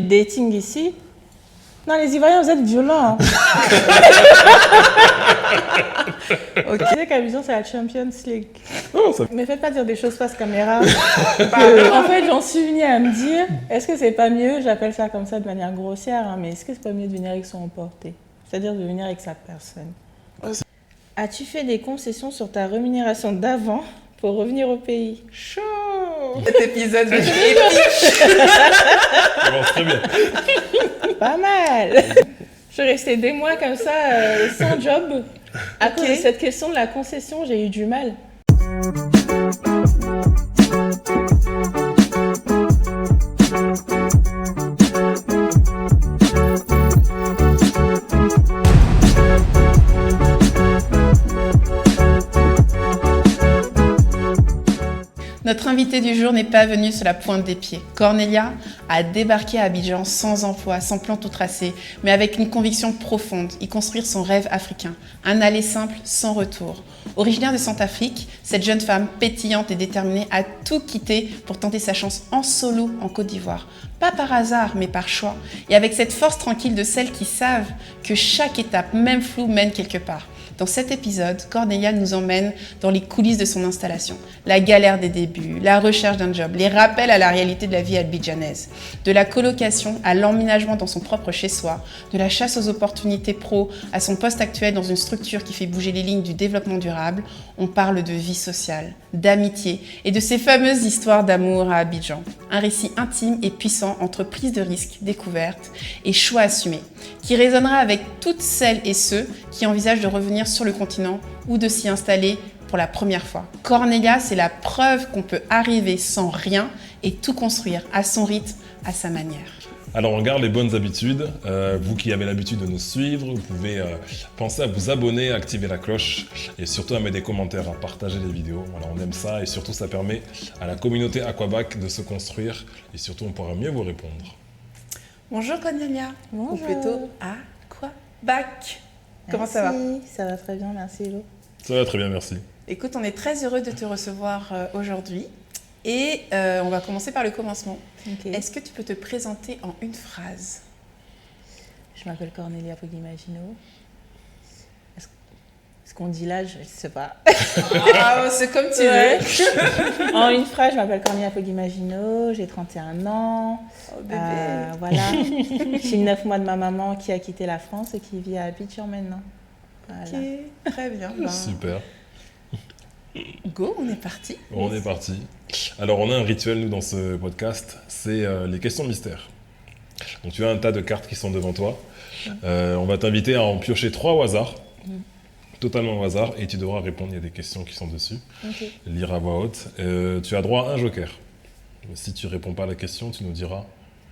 Dating ici. Non, les Ivoiriens, vous êtes violents. Ok. Tu sais qu'Abidjan, c'est la Champions League. Oh, ça... Mais faites pas dire des choses face caméra. En fait, j'en suis venue à me dire, est-ce que c'est pas mieux, j'appelle ça comme ça de manière grossière, hein, mais est-ce que c'est pas mieux de venir avec son emporté? C'est-à-dire de venir avec sa personne. As-tu fait des concessions sur ta rémunération d'avant pour revenir au pays? Chaud. Cet épisode va être épique. Ça avance très bien. Pas mal. Je suis restée des mois comme ça, sans job. À cause de cette question de la concession, j'ai eu du mal. Notre invitée du jour n'est pas venue sur la pointe des pieds. Cornelia a débarqué à Abidjan sans emploi, sans plan tout tracé, mais avec une conviction profonde, y construire son rêve africain. Un aller simple, sans retour. Originaire de Centrafrique, cette jeune femme pétillante et déterminée a tout quitté pour tenter sa chance en solo en Côte d'Ivoire. Pas par hasard, mais par choix. Et avec cette force tranquille de celles qui savent que chaque étape, même floue, mène quelque part. Dans cet épisode, Cornelia nous emmène dans les coulisses de son installation. La galère des débuts, la recherche d'un job, les rappels à la réalité de la vie abidjanaise. De la colocation à l'emménagement dans son propre chez-soi, de la chasse aux opportunités pro à son poste actuel dans une structure qui fait bouger les lignes du développement durable, on parle de vie sociale, d'amitié et de ces fameuses histoires d'amour à Abidjan. Un récit intime et puissant entre prise de risque, découverte et choix assumés, qui résonnera avec toutes celles et ceux qui envisagent de revenir sur le continent ou de s'y installer pour la première fois. Cornelia, c'est la preuve qu'on peut arriver sans rien et tout construire à son rythme, à sa manière. Alors on garde les bonnes habitudes. Vous qui avez l'habitude de nous suivre, vous pouvez penser à vous abonner, à activer la cloche et surtout à mettre des commentaires, à partager les vidéos. Voilà, on aime ça et surtout ça permet à la communauté Aquabac de se construire et surtout on pourra mieux vous répondre. Bonjour Cornelia. Bonjour. Ou plutôt Aquabac. Comment ça va? Ça va très bien, merci Hello. Ça va très bien, merci. Écoute, on est très heureux de te recevoir aujourd'hui et on va commencer par le commencement. Okay. Est-ce que tu peux te présenter en une phrase? Je m'appelle Cornelia Poguimagino. Est-ce qu'on dit l'âge? Je sais pas. Ah, c'est comme tu veux. En une phrase, je m'appelle Cornelia Poguimagino, j'ai 31 ans. Oh bébé. Voilà. Je suis 9 mois de ma maman qui a quitté la France et qui vit à Abidjan maintenant. Voilà. Ok, très bien. Super. Go, on est parti. On est parti. Alors on a un rituel nous dans ce podcast, c'est les questions mystères. Donc tu as un tas de cartes qui sont devant toi. On va t'inviter à en piocher 3 au hasard. Totalement au hasard, et tu devras répondre, il y a des questions qui sont dessus. Okay. Lire à voix haute. Tu as droit à un joker. Si tu réponds pas à la question, tu nous diras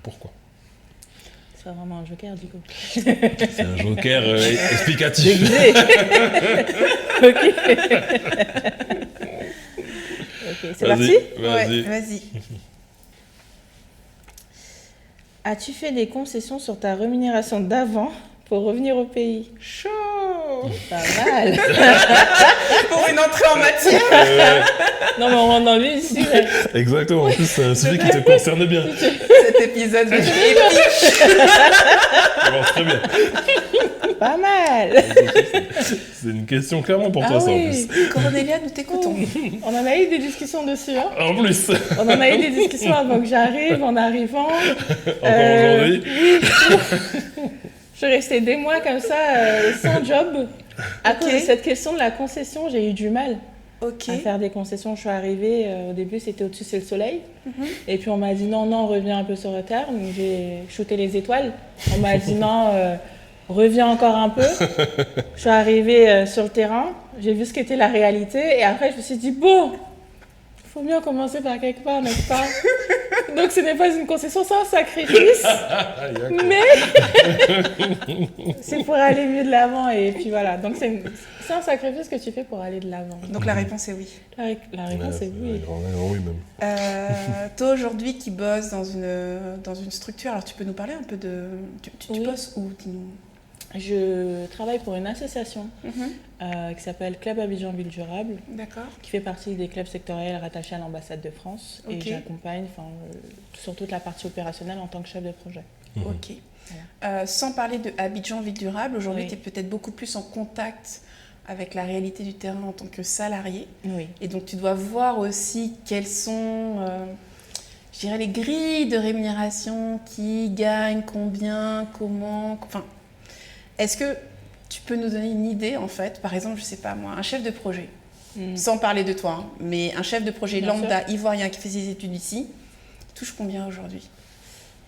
pourquoi. C'est pas vraiment un joker du coup. C'est un joker explicatif. Déguisé. Ok. Ok, c'est parti? Vas-y. Ouais, vas-y. As-tu fait des concessions sur ta rémunération d'avant pour revenir au pays? Chaud. Pas mal. Pour une entrée en matière. Non mais on rentre dans le vif ici. Exactement, en plus c'est un sujet qui te concerne bien. Cet épisode va être épique. Ça avance très bien. Pas mal. C'est une question clairement pour toi ça en plus. Cornelia, nous t'écoutons. On en a eu des discussions dessus. Hein. En plus, On en a eu des discussions avant que j'arrive, en arrivant. encore aujourd'hui. Je suis restée des mois comme ça, sans job. À cause de cette question de la concession, j'ai eu du mal à faire des concessions. Je suis arrivée, au début c'était au-dessus c'est le soleil. Et puis on m'a dit non, reviens un peu sur le terre. Donc j'ai shooté les étoiles. On m'a dit non, reviens encore un peu. Je suis arrivée sur le terrain, j'ai vu ce qu'était la réalité. Et après je me suis dit bon, il faut bien commencer par quelque part, n'est-ce pas? Donc ce n'est pas une concession, c'est un sacrifice. Mais c'est pour aller mieux de l'avant. Et puis voilà, donc c'est un sacrifice que tu fais pour aller de l'avant. Donc la réponse est oui. La réponse est oui. Oui même. Toi aujourd'hui qui bosses dans une structure, alors tu peux nous parler un peu de... Tu bosses où? Dis-nous. Je travaille pour une association qui s'appelle Club Abidjan Ville Durable. D'accord. Qui fait partie des clubs sectoriels rattachés à l'ambassade de France. Et j'accompagne sur toute la partie opérationnelle en tant que chef de projet. Ok. Sans parler de Abidjan Vie Durable, aujourd'hui, tu es peut-être beaucoup plus en contact avec la réalité du terrain en tant que salarié. Oui. Et donc, tu dois voir aussi quelles sont, je dirais, les grilles de rémunération, qui gagne, combien, comment. Enfin, est-ce que tu peux nous donner une idée, en fait, par exemple, je sais pas moi, un chef de projet, sans parler de toi, hein, mais un chef de projet lambda ivoirien qui fait ses études ici, touche combien aujourd'hui ?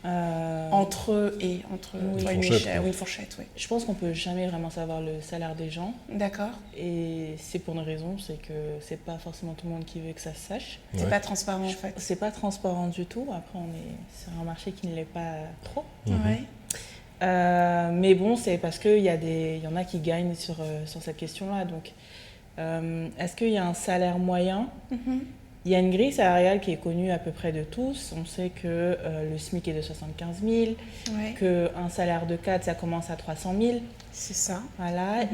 Entre une fourchette, oui. Je pense qu'on peut jamais vraiment savoir le salaire des gens. D'accord. Et c'est pour une raison, c'est que c'est pas forcément tout le monde qui veut que ça se sache. C'est pas transparent en fait. C'est pas transparent du tout. Après, on est sur un marché qui ne l'est pas trop. Ouais. Mais bon, c'est parce qu'il y en a qui gagnent sur cette question-là. Donc, est-ce qu'il y a un salaire moyen ? Il y a une grille salariale qui est connue à peu près de tous. On sait que le SMIC est de 75 000, qu'un salaire de cadre, ça commence à 300 000. C'est ça. Voilà.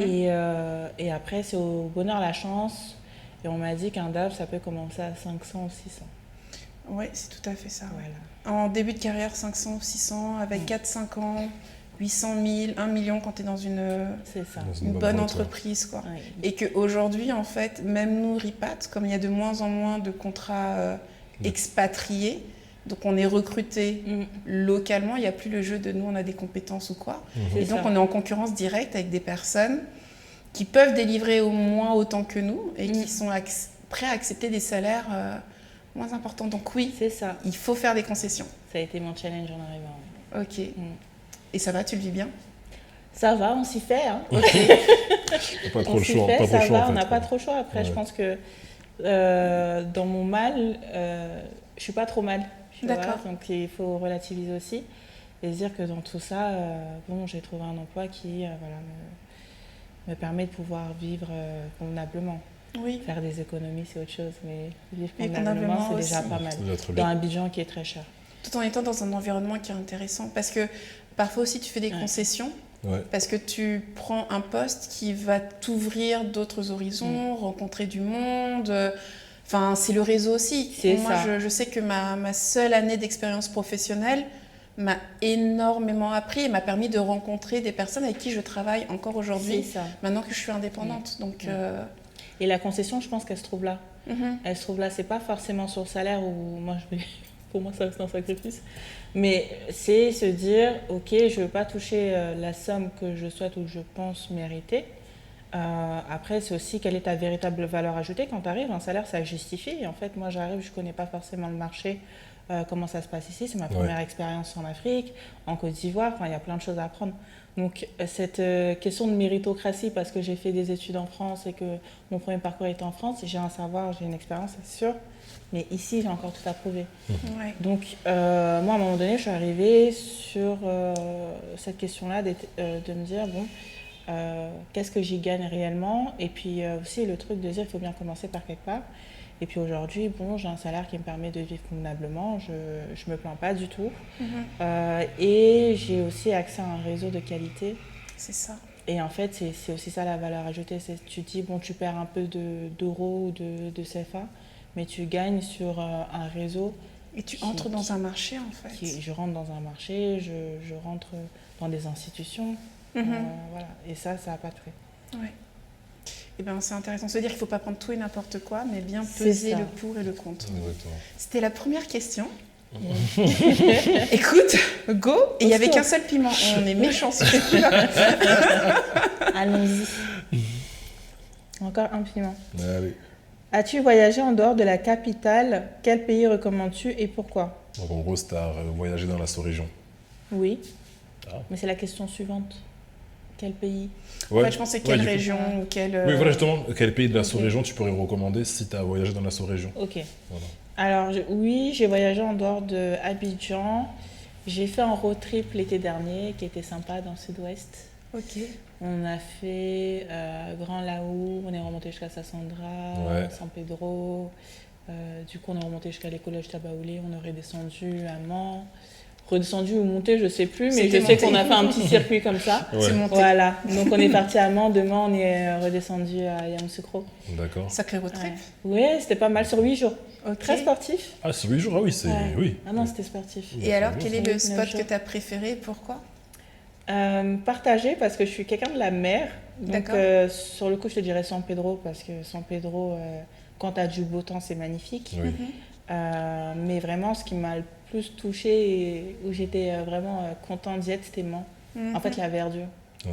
Et après, c'est au bonheur la chance. Et on m'a dit qu'un DAF, ça peut commencer à 500 ou 600. Oui, c'est tout à fait ça. Voilà. En début de carrière, 500 ou 600, avec 4-5 ans, 800 000, 1 million quand tu es dans une bonne entreprise. Quoi. Oui. Et qu'aujourd'hui, en fait, même nous, RIPAT, comme il y a de moins en moins de contrats expatriés, donc on est recruté localement, il n'y a plus le jeu de nous, on a des compétences ou quoi. Et donc on est en concurrence directe avec des personnes qui peuvent délivrer au moins autant que nous et qui sont prêts à accepter des salaires moins importants. Donc oui, c'est ça. Il faut faire des concessions. Ça a été mon challenge en arrivant. Ok. Et ça va, tu le vis bien ? Ça va, on s'y fait. Hein. Pas trop le choix. On n'a pas trop le choix. Après, je pense que dans mon mal, je suis pas trop mal. D'accord. Donc il faut relativiser aussi et se dire que dans tout ça, j'ai trouvé un emploi qui me permet de pouvoir vivre convenablement. Oui. Faire des économies, c'est autre chose, mais vivre convenablement, c'est déjà pas mal. Dans Abidjan qui est très cher. Tout en étant dans un environnement qui est intéressant. Parce que parfois aussi, tu fais des concessions. Parce que tu prends un poste qui va t'ouvrir d'autres horizons, rencontrer du monde. Enfin, c'est le réseau aussi. Moi, je sais que ma seule année d'expérience professionnelle m'a énormément appris et m'a permis de rencontrer des personnes avec qui je travaille encore aujourd'hui, maintenant que je suis indépendante. Donc, Et la concession, je pense qu'elle se trouve là. Elle se trouve là. C'est pas forcément sur le salaire où moi, pour moi, ça reste un sacrifice. Mais c'est se dire, ok, je veux pas toucher la somme que je souhaite ou que je pense mériter. Après, c'est aussi quelle est ta véritable valeur ajoutée quand tu arrives. Un salaire, ça justifie. Et en fait, moi, j'arrive, je connais pas forcément le marché, comment ça se passe ici. C'est ma première expérience en Afrique, en Côte d'Ivoire. Enfin, il y a plein de choses à apprendre. Donc, cette question de méritocratie, parce que j'ai fait des études en France et que mon premier parcours était en France, j'ai un savoir, j'ai une expérience, c'est sûr. Mais ici, j'ai encore tout à prouver. Donc, moi, à un moment donné, je suis arrivée sur cette question-là de me dire, qu'est-ce que j'y gagne réellement ? Et puis aussi, le truc de dire, il faut bien commencer par quelque part. Et puis aujourd'hui, j'ai un salaire qui me permet de vivre convenablement. Je ne me plains pas du tout. Et j'ai aussi accès à un réseau de qualité. C'est ça. Et en fait, c'est aussi ça la valeur ajoutée. Tu dis, tu perds un peu d'euros ou de CFA, mais tu gagnes sur un réseau. Et tu entres dans un marché, en fait. Je rentre dans un marché, je rentre dans des institutions. Voilà. Et ça n'a pas de prix. Ouais. Et ben, c'est intéressant de se dire qu'il ne faut pas prendre tout et n'importe quoi, mais bien peser le pour et le contre. Exactement. C'était la première question. Écoute, go. Et il n'y avait qu'un seul piment. On est méchants sur celui-là. Allons-y. Encore un piment. Allez. As-tu voyagé en dehors de la capitale ? Quel pays recommandes-tu et pourquoi ? Donc en gros, tu as voyagé dans la sous-région. Oui. Mais c'est la question suivante. Quel pays ? Ouais, je pensais quelle région ou quelle... Oui, voilà justement, quel pays de la sous-région tu pourrais recommander si tu as voyagé dans la sous-région ? Ok. Voilà. Alors, oui, j'ai voyagé en dehors de Abidjan. J'ai fait un road trip l'été dernier qui était sympa dans le sud-ouest. Ok. On a fait Grand Laou, on est remonté jusqu'à Sassandra, San Pedro. Du coup, on est remonté jusqu'à l'école de Tabaoulé, on est redescendu à Mans. redescendu ou monté, je sais plus, mais je sais qu'on a fait un petit circuit comme ça. Ouais. Voilà, donc on est parti à Mans, demain on est redescendu à Yamoussoukro. D'accord. Sacré road trip. Ouais, c'était pas mal sur 8 jours. Ok. Très sportif. Ah, sur 8 jours, ah oui, c'est... Oui. Ah non, c'était sportif. Et alors, quel est le 9 spot jours. que tu as préféré? Pourquoi? Partagé parce que je suis quelqu'un de la mer. Donc D'accord. sur le coup, je te dirais San Pedro parce que San Pedro, quand tu as du beau temps, c'est magnifique. Oui. Mais vraiment, ce qui m'a le plus touchée et où j'étais vraiment contente d'y être, c'était Mans. En fait, la verdure. Ouais.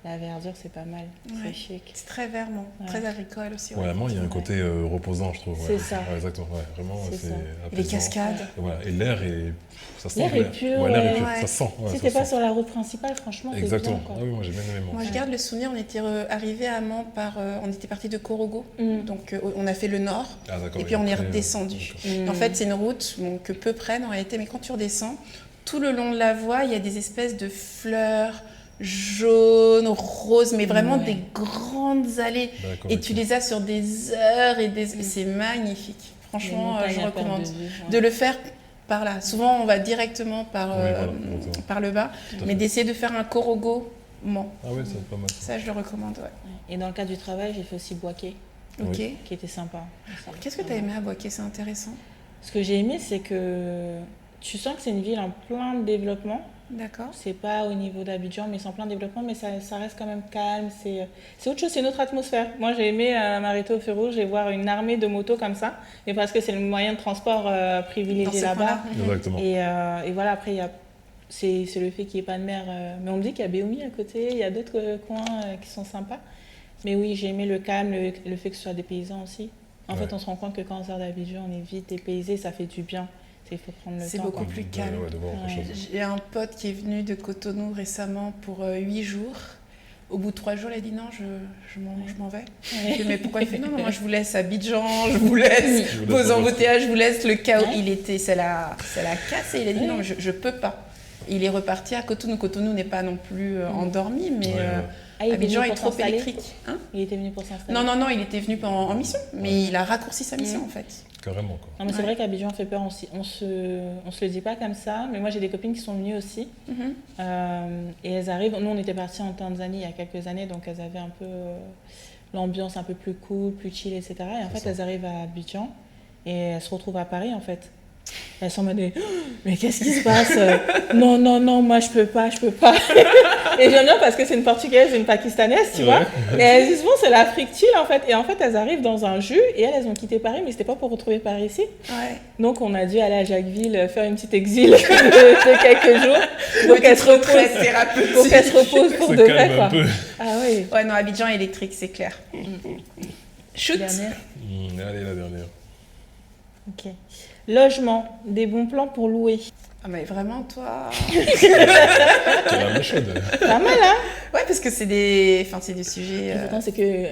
La verdure, c'est pas mal. Ouais. C'est chic. C'est très vert, Mans. Ouais. Très agricole aussi. Ouais, moi, il y a un côté reposant, je trouve. Ouais. C'est ça. Ouais, exactement, ouais, vraiment, C'est c'est ça. Et les apaisant. cascades. Et voilà. Et l'air est... Ça sent L'air est pur, Ouais, l'air est ouais. pur, Ouais. ça sent. Ouais, Si ça t'es pas sent. sur la route principale, franchement, c'est Exactement. bien, quoi. Ah oui, moi, j'ai bien aimé Mans. Moi, je garde le souvenir, on était arrivé à Mans par... on était parti de Corogo. Mm. Donc, on a fait le nord. Ah, d'accord. Et puis, on est redescendu. Mm. En fait, c'est une route que peu prennent en réalité, mais quand tu redescends, tout le long de la voie, il y a des espèces de fleurs jaunes, roses, mais vraiment Ouais. des grandes allées. D'accord, Et ok. tu les as sur des heures et des... C'est magnifique. Franchement, Les montagnes je à perte recommande de vue, ouais. de le faire par là. Souvent, on va directement par, Oui, voilà, exactement. par le bas, Tout à mais fait. d'essayer de faire un Corogo Mans. Ah ouais, c'est pas mal. Ça, je le recommande, ouais. Et dans le cadre du travail, j'ai fait aussi Boaké, Ok. Oui. qui était sympa. Qu'est-ce que tu as aimé à Boaké? C'est intéressant. Ce que j'ai aimé, c'est que tu sens que c'est une ville en plein développement. D'accord. C'est pas au niveau d'Abidjan, mais c'est en plein développement, mais ça reste quand même calme. C'est autre chose, c'est une autre atmosphère. Moi, j'ai aimé m'arrêter au feu rouge et voir une armée de motos comme ça, mais parce que c'est le moyen de transport Dans privilégié ce là-bas. coin-là. Exactement. Et voilà, après, c'est le fait qu'il n'y ait pas de mer. Mais on me dit qu'il y a Béoumi à côté, il y a d'autres coins qui sont sympas. Mais oui, j'ai aimé le calme, le fait que ce soit des paysans aussi. En Ouais. fait, on se rend compte que quand on sort d'Abidjan, on est vite dépaysé, ça fait du bien. Il faut prendre le temps. C'est beaucoup quoi. plus calme. Ouais, de voir autre Ouais. chose. J'ai un pote qui est venu de Cotonou récemment pour 8 jours. Au bout de 3 jours, il a dit non, je m'en vais. Ouais. J'ai dit, mais pourquoi? Il fait non, non, moi je vous laisse Abidjan, je vous laisse Je vous laisse vos le embouteillages, je vous laisse le chaos. Ouais. Ça l'a cassé. Il a dit Ouais. non, mais je peux pas. Il est reparti à Cotonou. Cotonou n'est pas non plus endormi, mais Ouais, ouais. Ah, il était Abidjan venu est pour trop s'installer. électrique. Hein? Il était venu pour s'installer. Non, il était venu en mission, mais Ouais. il a raccourci sa mission en fait. Carrément, quoi. Non, mais c'est Ouais. vrai qu'Abidjan fait peur aussi. On se le dit pas comme ça, mais moi j'ai des copines qui sont venues aussi. Mhm. Et elles arrivent. Nous, on était partis en Tanzanie il y a quelques années, donc elles avaient un peu l'ambiance un peu plus cool, plus chill, etc. Et en C'est fait, ça. elles arrivent à Abidjan et elles se retrouvent à Paris en fait. Elles sont en mode oh, mais qu'est-ce qui se passe? Non, moi je peux pas. Et j'aime bien parce que c'est une portugaise et une pakistanaise, tu vois. Et elles disent bon, c'est l'Afrique chill en fait. Et en fait, elles arrivent dans un jus et elles ont quitté Paris, mais c'était pas pour retrouver Paris ici. Ouais. Donc on a dû aller à Jacquesville faire une petite exil de quelques jours pour qu'elle se repose. thérapeutique. Pour qu'elle se repose pour Ça de vrai calme quoi. un peu. Ah oui. Ouais, non, Abidjan électrique, c'est clair. Shoot. Dernière. Allez, la dernière. Ok. Logement, des bons plans pour louer. Ah, mais vraiment, toi. T'es la main chaude. Pas mal hein. Ouais, parce que c'est des sujets. Et pourtant c'est que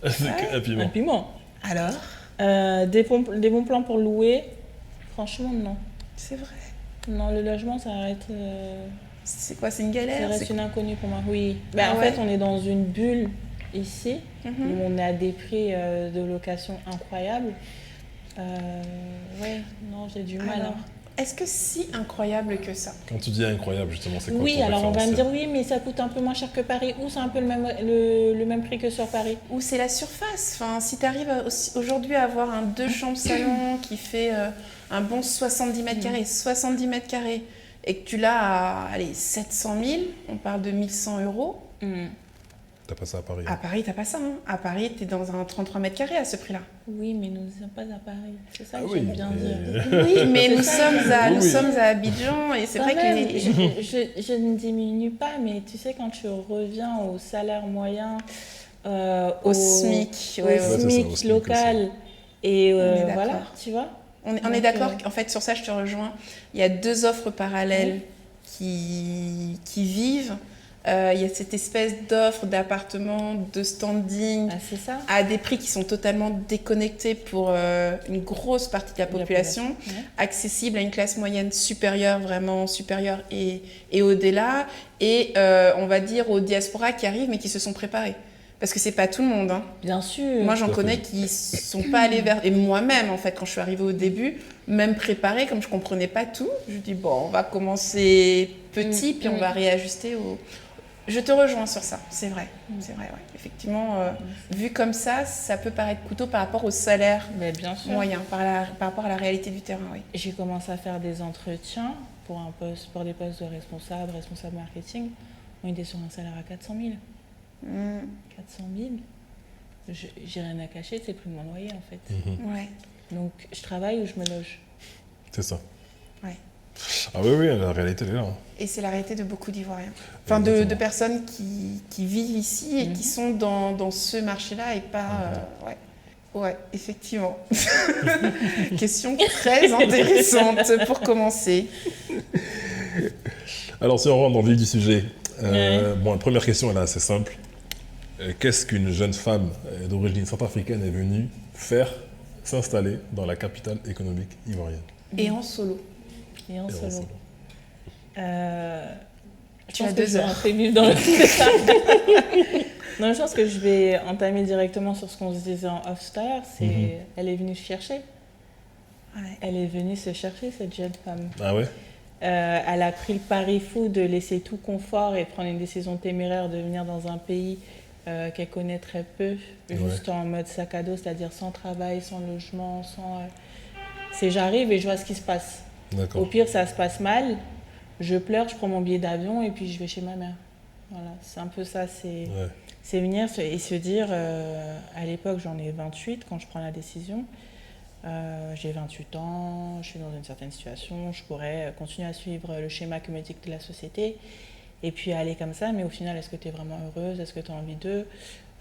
C'est que un un piment. piment. Alors, Des bons plans pour louer. Franchement non. c'est vrai. Non, le logement ça arrête. C'est quoi? C'est une Ça galère? reste C'est- une inconnue pour moi. Oui. Bah, Ah en ouais. fait on est dans une bulle ici. Mhm. Où on a des prix de location incroyables. Ouais, non, j'ai du mal. Alors, hein. est-ce que si incroyable que ça? Quand tu dis incroyable, justement, c'est quoi Oui, ton alors on va me dire référentiel? oui, mais ça coûte un peu moins cher que Paris, ou c'est un peu le même prix que sur Paris. Ou c'est la surface? Enfin, si tu arrives aujourd'hui à avoir un 2 chambres salon qui fait un bon 70 mètres carrés, 70 mètres carrés, et que tu l'as à allez, 700 000, on parle de 1100 euros. T'as pas ça à Paris. À Paris, t'as pas ça. Hein. À Paris, t'es dans un 33 mètres carrés à ce prix-là. Oui, mais nous ne sommes pas à Paris. C'est ça Ah que oui, j'aime bien mais- dire. Oui, mais C'est nous ça, nous oui. sommes à Abidjan et c'est Quand vrai même, que les... je ne diminue pas, mais tu sais, quand tu reviens au salaire moyen, au SMIC, au ouais, ouais. c'est ça, SMIC au SMIC local, et On est d'accord. voilà, tu vois. On est Donc, d'accord qu'en fait, sur ça, je te rejoins. Il y a 2 offres parallèles qui vivent. Il y a cette espèce d'offre d'appartements, de standing, Ah, c'est ça. à des prix qui sont totalement déconnectés pour une grosse partie de la population, Ouais. accessible à une classe moyenne supérieure, vraiment supérieure et au-delà, et on va dire aux diasporas qui arrivent mais qui se sont préparés. Parce que c'est pas tout le monde. Hein. Bien sûr. Moi, j'en connais qui sont pas allés vers... Et moi-même, en fait, quand je suis arrivée au début, même préparée, comme je comprenais pas tout, je dis, bon, on va commencer petit, puis on va réajuster au... Je te rejoins sur ça, c'est vrai. C'est vrai, ouais. Effectivement, vu comme ça peut paraître coûteux par rapport au salaire moyen, par rapport à la réalité du terrain, oui. J'ai commencé à faire des entretiens pour des postes de responsable marketing. On était sur un salaire à 400 000. 400 000. J'ai rien à cacher, c'est plus de mon loyer en fait. Ouais. Donc je travaille ou je me loge. C'est ça. Ouais. Ah oui, la réalité elle est là. Et c'est la réalité de beaucoup d'Ivoiriens. Enfin, de personnes qui vivent ici et qui sont dans ce marché-là et pas... Ouais, effectivement. Question très intéressante pour commencer. Alors si on rentre dans le vif du sujet, bon, la première question elle est assez simple. Qu'est-ce qu'une jeune femme d'origine centrafricaine est venue faire, s'installer dans la capitale économique ivoirienne? Et en solo. Et en solo. Tu as 2 heures. Dans non, je pense que je vais entamer directement sur ce qu'on se disait en off tout à l'heure. Elle est venue se chercher. Ouais. Elle est venue se chercher, cette jeune femme. Ah ouais? Elle a pris le pari fou de laisser tout confort et de prendre une décision téméraire de venir dans un pays qu'elle connaît très peu, juste en mode sac à dos, c'est-à-dire sans travail, sans logement, c'est j'arrive et je vois ce qui se passe. Au pire, ça se passe mal, je pleure, je prends mon billet d'avion et puis je vais chez ma mère. Voilà, c'est un peu ça, c'est venir et se dire, à l'époque j'en ai 28 quand je prends la décision, j'ai 28 ans, je suis dans une certaine situation, je pourrais continuer à suivre le schéma que me dicte la société et puis aller comme ça, mais au final, est-ce que tu es vraiment heureuse? Est-ce que tu as envie d'eux?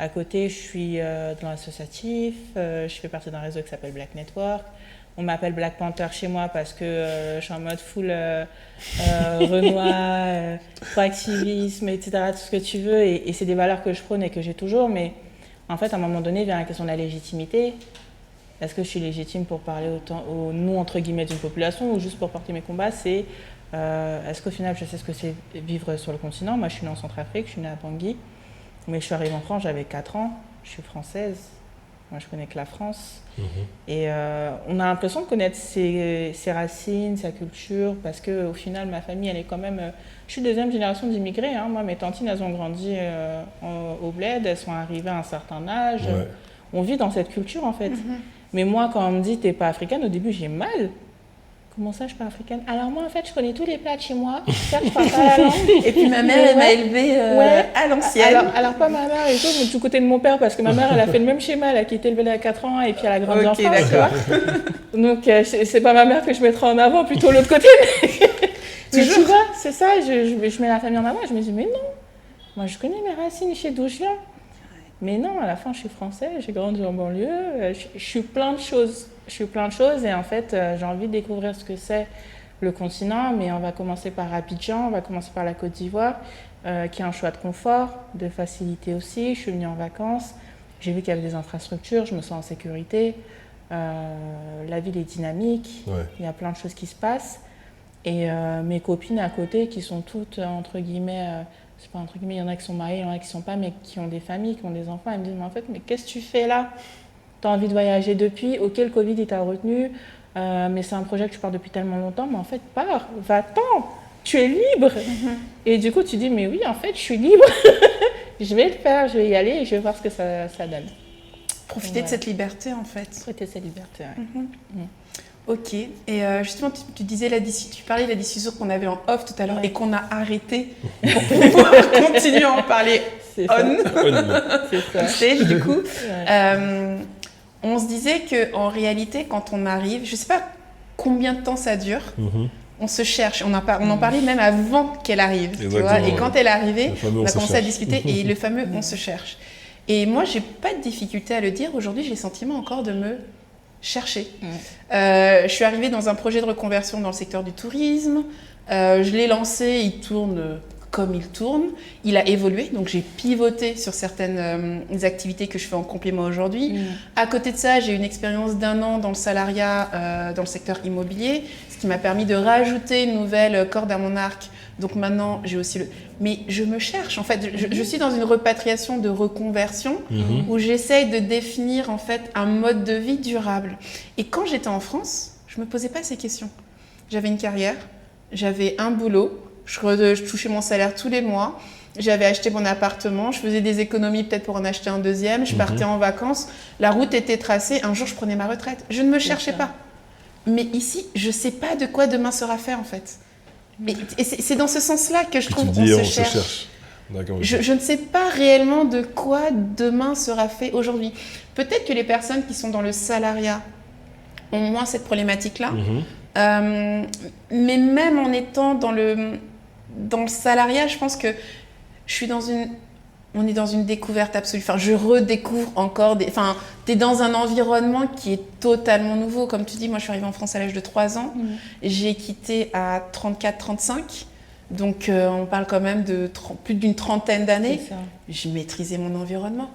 À côté, je suis dans l'associatif, je fais partie d'un réseau qui s'appelle Black Network. On m'appelle Black Panther chez moi parce que je suis en mode full Renoir, proactivisme, etc., tout ce que tu veux. Et c'est des valeurs que je prône et que j'ai toujours. Mais en fait, à un moment donné, vient la question de la légitimité. Est-ce que je suis légitime pour parler au nom, entre guillemets, d'une population ou juste pour porter mes combats? C'est est-ce qu'au final, je sais ce que c'est vivre sur le continent? Moi, je suis née en Centrafrique, je suis née à Bangui. Mais je suis arrivée en France, j'avais 4 ans. Je suis française. Moi, je connais que la France. Et on a l'impression de connaître ses racines, sa culture, parce qu'au final, ma famille, elle est quand même... je suis deuxième génération d'immigrés. Hein. Moi, mes tantines, elles ont grandi au bled, elles sont arrivées à un certain âge. Ouais. On vit dans cette culture, en fait. Mais moi, quand on me dit « t'es pas africaine », au début, j'ai mal. Comment ça, je suis pas africaine? Alors moi, en fait, je connais tous les plats de chez moi. Certes, je parle pas la langue. Et puis ma mère, elle m'a élevée à l'ancienne. Alors, pas ma mère et tout, mais du côté de mon père, parce que ma mère, elle a fait le même schéma, elle a été élevée à 4 ans et puis elle a grandi en France. D'accord. Donc, c'est pas ma mère que je mettrai en avant, plutôt l'autre côté. Mais tu vois, c'est ça, je mets la famille en avant et je me dis, mais non, moi, je connais mes racines, je sais d'où je viens. Mais non, à la fin, je suis française, j'ai grandi en banlieue, je suis plein de choses. Je suis plein de choses et en fait, j'ai envie de découvrir ce que c'est le continent, mais on va commencer par Abidjan, on va commencer par la Côte d'Ivoire, qui a un choix de confort, de facilité aussi. Je suis venue en vacances, j'ai vu qu'il y avait des infrastructures, je me sens en sécurité, la ville est dynamique, il y a plein de choses qui se passent. Et mes copines à côté qui sont toutes, entre guillemets, c'est pas entre guillemets, il y en a qui sont mariées, il y en a qui sont pas, mais qui ont des familles, qui ont des enfants, elles me disent, mais en fait, mais qu'est-ce que tu fais là? T'as envie de voyager depuis, ok, le Covid, il t'a retenu, mais c'est un projet que tu pars depuis tellement longtemps, mais en fait, pars, va-t'en, tu es libre. Et du coup, tu dis, mais oui, en fait, je suis libre, je vais le faire, je vais y aller et je vais voir ce que ça donne. Profiter de cette liberté, en fait. Profiter de cette liberté, oui. Ok, et justement, tu disais, tu parlais de la discussion qu'on avait en off tout à l'heure et qu'on a arrêté pour pouvoir continuer à en parler on stage, du coup. On se disait qu'en réalité, quand on arrive, je ne sais pas combien de temps ça dure, on se cherche. On en parlait même avant qu'elle arrive. Tu vois, et quand elle est arrivée, on a commencé à discuter et le fameux « on se cherche ». Et moi, je n'ai pas de difficulté à le dire. Aujourd'hui, j'ai le sentiment encore de me chercher. Je suis arrivée dans un projet de reconversion dans le secteur du tourisme. Je l'ai lancé, il tourne comme il tourne. Il a évolué, donc j'ai pivoté sur certaines activités que je fais en complément aujourd'hui. À côté de ça, j'ai une expérience d'1 an dans le salariat, dans le secteur immobilier, ce qui m'a permis de rajouter une nouvelle corde à mon arc Donc maintenant, j'ai aussi Mais je me cherche, en fait. Je suis dans une repatriation de reconversion où j'essaye de définir, en fait, un mode de vie durable. Et quand j'étais en France, je me posais pas ces questions. J'avais une carrière, j'avais un boulot, je touchais mon salaire tous les mois, j'avais acheté mon appartement, je faisais des économies peut-être pour en acheter un deuxième, je partais en vacances, la route était tracée, un jour je prenais ma retraite. Je ne me cherchais pas. Mais ici, je sais pas de quoi demain sera fait, en fait. Et c'est dans ce sens-là que je trouve qu'on se cherche. D'accord, je ne sais pas réellement de quoi demain sera fait aujourd'hui. Peut-être que les personnes qui sont dans le salariat ont moins cette problématique-là. Mais même en étant dans le salariat, je pense que on est dans une découverte absolue. Enfin, je redécouvre encore t'es dans un environnement qui est totalement nouveau. Comme tu dis, moi, je suis arrivée en France à l'âge de 3 ans. J'ai quitté à 34-35. Donc, on parle quand même de plus d'une trentaine d'années. J'ai maîtrisé mon environnement.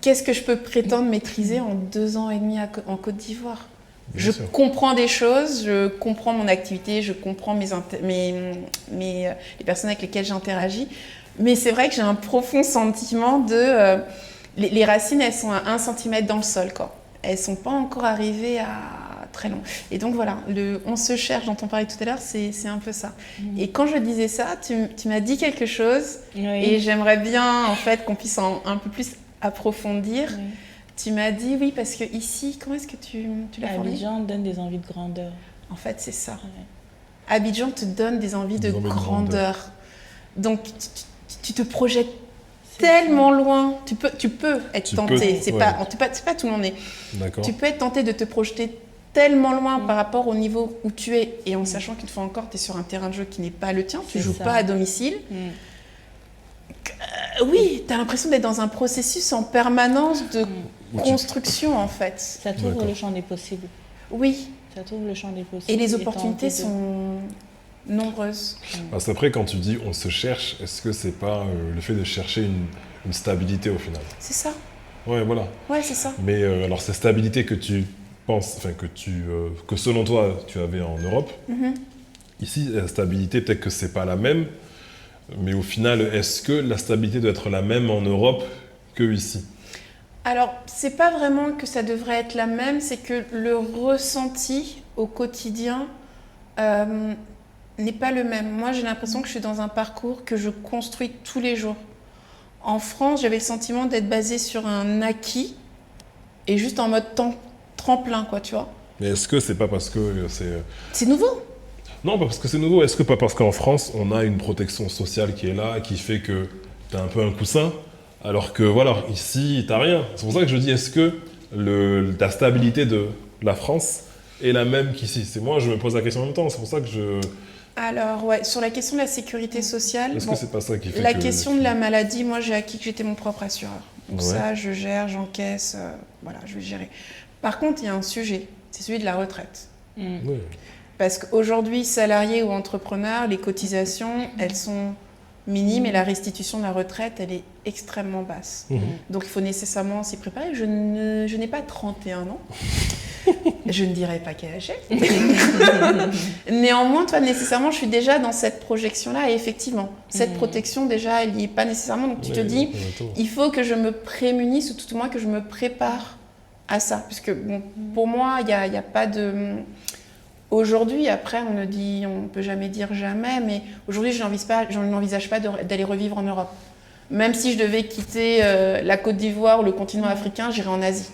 Qu'est-ce que je peux prétendre maîtriser en 2 ans et demi en Côte d'Ivoire ? Je comprends des choses, je comprends mon activité, je comprends les personnes avec lesquelles j'interagis. Mais c'est vrai que j'ai un profond sentiment de... les racines, elles sont à 1 cm dans le sol, quoi. Elles ne sont pas encore arrivées à très long. Et donc voilà, on se cherche dont on parlait tout à l'heure, c'est un peu ça. Et quand je disais ça, tu m'as dit quelque chose et j'aimerais bien en fait qu'on puisse un peu plus approfondir. Tu m'as dit oui, parce que ici, comment est-ce que tu l'as formulé ? Abidjan donne des envies de grandeur. En fait, c'est ça. Abidjan te donne des envies de grandeur. Donc, tu te projettes tellement loin. Tu peux être tenté. C'est pas tout le monde. Tu peux être tenté de te projeter tellement loin par rapport au niveau où tu es. Et en sachant qu'une fois encore, tu es sur un terrain de jeu qui n'est pas le tien. Tu ne joues pas à domicile. Oui, tu as l'impression d'être dans un processus en permanence de construction, en fait. Ça t'ouvre le champ des possibles. Oui. Ça t'ouvre le champ des possibles. Et les opportunités sont nombreuses. Parce qu'après, quand tu dis on se cherche, est-ce que c'est pas le fait de chercher une stabilité au final ? C'est ça. Ouais, voilà. Ouais, c'est ça. Mais alors, cette stabilité que tu penses, enfin, que selon toi, tu avais en Europe, ici, la stabilité, peut-être que c'est pas la même, mais au final, est-ce que la stabilité doit être la même en Europe que ici ? Alors, c'est pas vraiment que ça devrait être la même, c'est que le ressenti au quotidien n'est pas le même. Moi, j'ai l'impression que je suis dans un parcours que je construis tous les jours. En France, j'avais le sentiment d'être basée sur un acquis et juste en mode tremplin, quoi, tu vois. Mais est-ce que c'est pas parce que c'est... C'est nouveau ? Non, pas parce que c'est nouveau. Est-ce que pas parce qu'en France, on a une protection sociale qui est là, qui fait que t'as un peu un coussin, alors que, voilà, ici, t'as rien. C'est pour ça que je dis, est-ce que ta stabilité de la France est la même qu'ici ? C'est moi, je me pose la question en même temps. C'est pour ça que je... Alors, ouais, sur la question de la sécurité sociale, est-ce que c'est pas ça qui fait la question de la maladie, moi, j'ai acquis que j'étais mon propre assureur. Donc ça, je gère, j'encaisse, voilà, je vais gérer. Par contre, il y a un sujet, c'est celui de la retraite. Oui. Parce qu'aujourd'hui, salariés ou entrepreneurs, les cotisations, elles sont minimes et la restitution de la retraite, elle est extrêmement basse. Donc, il faut nécessairement s'y préparer. Je n'ai pas 31 ans. Je ne dirais pas quel âge j'ai. Néanmoins, toi, nécessairement, je suis déjà dans cette projection-là. Et effectivement, cette protection, déjà, elle n'y est pas nécessairement. Donc, tu te dis, il faut que je me prémunisse ou tout au moins que je me prépare à ça. Puisque, bon, pour moi, il n'y a pas de... Aujourd'hui, après, on ne peut jamais dire jamais, mais aujourd'hui, je n'envisage pas d'aller revivre en Europe. Même si je devais quitter la Côte d'Ivoire ou le continent africain, j'irais en Asie.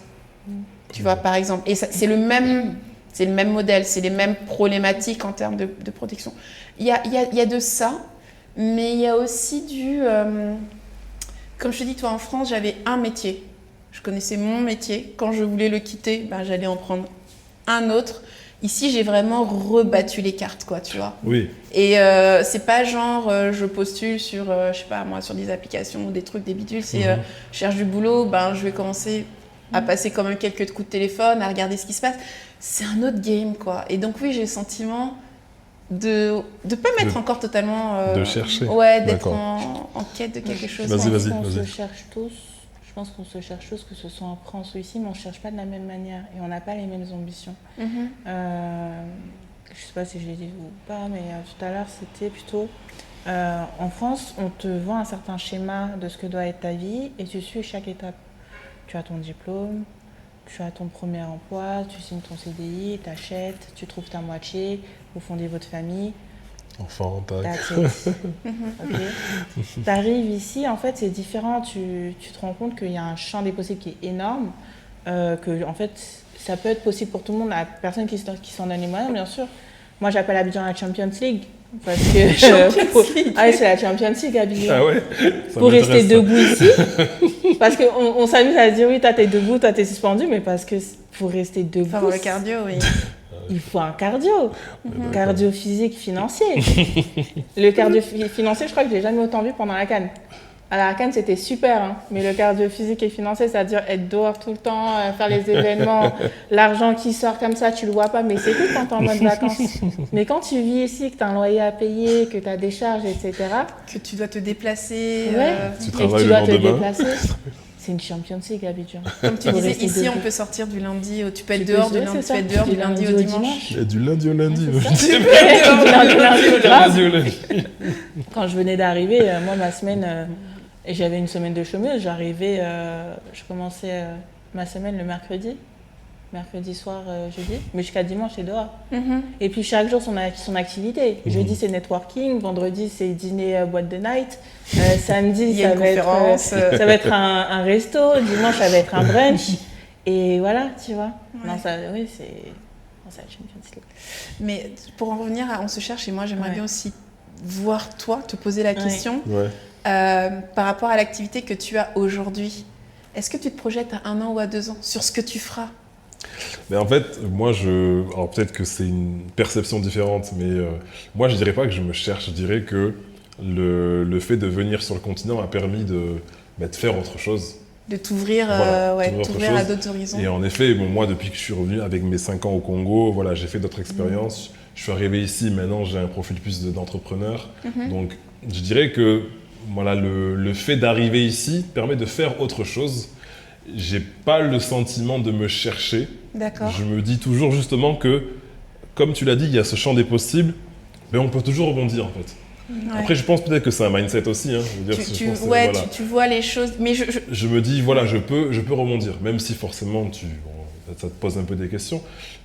Tu vois, par exemple. Et c'est le même modèle, c'est les mêmes problématiques en termes de protection. Il y a de ça, mais il y a aussi comme je te dis, toi, en France, j'avais un métier. Je connaissais mon métier. Quand je voulais le quitter, j'allais en prendre un autre. Ici, j'ai vraiment rebattu les cartes, quoi, tu vois. Oui. Et c'est pas genre, je postule sur, je sais pas, moi, sur des applications ou des trucs, des bidules. C'est, je cherche du boulot, je vais commencer à passer quand même quelques coups de téléphone, à regarder ce qui se passe. C'est un autre game, quoi. Et donc, oui, j'ai le sentiment de pas m'être encore totalement... de chercher. Ouais, d'être en quête de quelque chose. Vas-y. On se cherche tous. Je pense qu'on se cherche tous, que ce soit en France ou ici, mais on ne cherche pas de la même manière et on n'a pas les mêmes ambitions. je sais pas si je l'ai dit ou pas, mais tout à l'heure, c'était plutôt... en France, on te vend un certain schéma de ce que doit être ta vie et tu suis chaque étape. Tu as ton diplôme, tu as ton premier emploi, tu signes ton CDI, tu achètes, tu trouves ta moitié, vous fondez votre famille. Enfant, tac. Tu arrives ici, en fait, c'est différent. Tu te rends compte qu'il y a un champ des possibles qui est énorme, que en fait, ça peut être possible pour tout le monde, la personne qui s'en donne les moyens, bien sûr. Moi, j'appelle Abidjan la Champions League. Parce que c'est la Champions League, Abidjan. Ah ouais, pour rester debout ici. Parce qu'on s'amuse à se dire, oui, toi, t'es debout, toi, t'es suspendu, mais parce que pour rester debout. Enfin, le cardio, oui. Il faut un cardio. Cardio physique, financier. Le cardio financier, je crois que je l'ai jamais autant vu pendant la CAN. À la CAN, c'était super, hein. Mais le cardio physique et financier, c'est-à-dire être dehors tout le temps, faire les événements, l'argent qui sort comme ça, tu le vois pas, mais c'est tout quand t'es en mode vacances. Mais quand tu vis ici, que t'as un loyer à payer, que t'as des charges, etc. Que tu dois te déplacer. Tu et que travailles tu le dois te lendemain. déplacer. C'est une Champions League, Abidjan. Comme tu disais, ici, on peut sortir du lundi, tu peux être dehors du lundi au dimanche. Et du lundi au lundi. Du lundi au lundi. Quand je venais d'arriver, moi, ma semaine, j'avais une semaine de chômeuse. J'arrivais, je commençais ma semaine le mercredi soir, jeudi, mais jusqu'à dimanche, c'est dehors. Et puis chaque jour, son activité. Jeudi, c'est networking, vendredi, c'est dîner boîte de night, samedi, ça va être un resto, dimanche, ça va être un brunch. Et voilà, tu vois. Ouais. Non, ça, oui, c'est la Champions League. Mais pour en revenir à On se cherche, et moi, j'aimerais bien aussi voir toi, te poser la question par rapport à l'activité que tu as aujourd'hui. Est-ce que tu te projettes à 1 an ou à 2 ans sur ce que tu feras ? Mais en fait, moi, alors peut-être que c'est une perception différente, mais moi, je dirais pas que je me cherche. Je dirais que le fait de venir sur le continent m'a permis de faire autre chose. De t'ouvrir, t'ouvrir à d'autres horizons. Et en effet, moi, depuis que je suis revenu avec mes 5 ans au Congo, voilà, j'ai fait d'autres expériences. Je suis arrivé ici, maintenant, j'ai un profil plus d'entrepreneur. Donc, je dirais que voilà, le fait d'arriver ici permet de faire autre chose. J'ai pas le sentiment de me chercher. D'accord. Je me dis toujours justement que, comme tu l'as dit, il y a ce champ des possibles, mais on peut toujours rebondir en fait. Ouais. Après, je pense peut-être que c'est un mindset aussi. Hein. Je veux dire, tu vois les choses, mais je me dis, voilà, je peux rebondir, même si forcément ça te pose un peu des questions,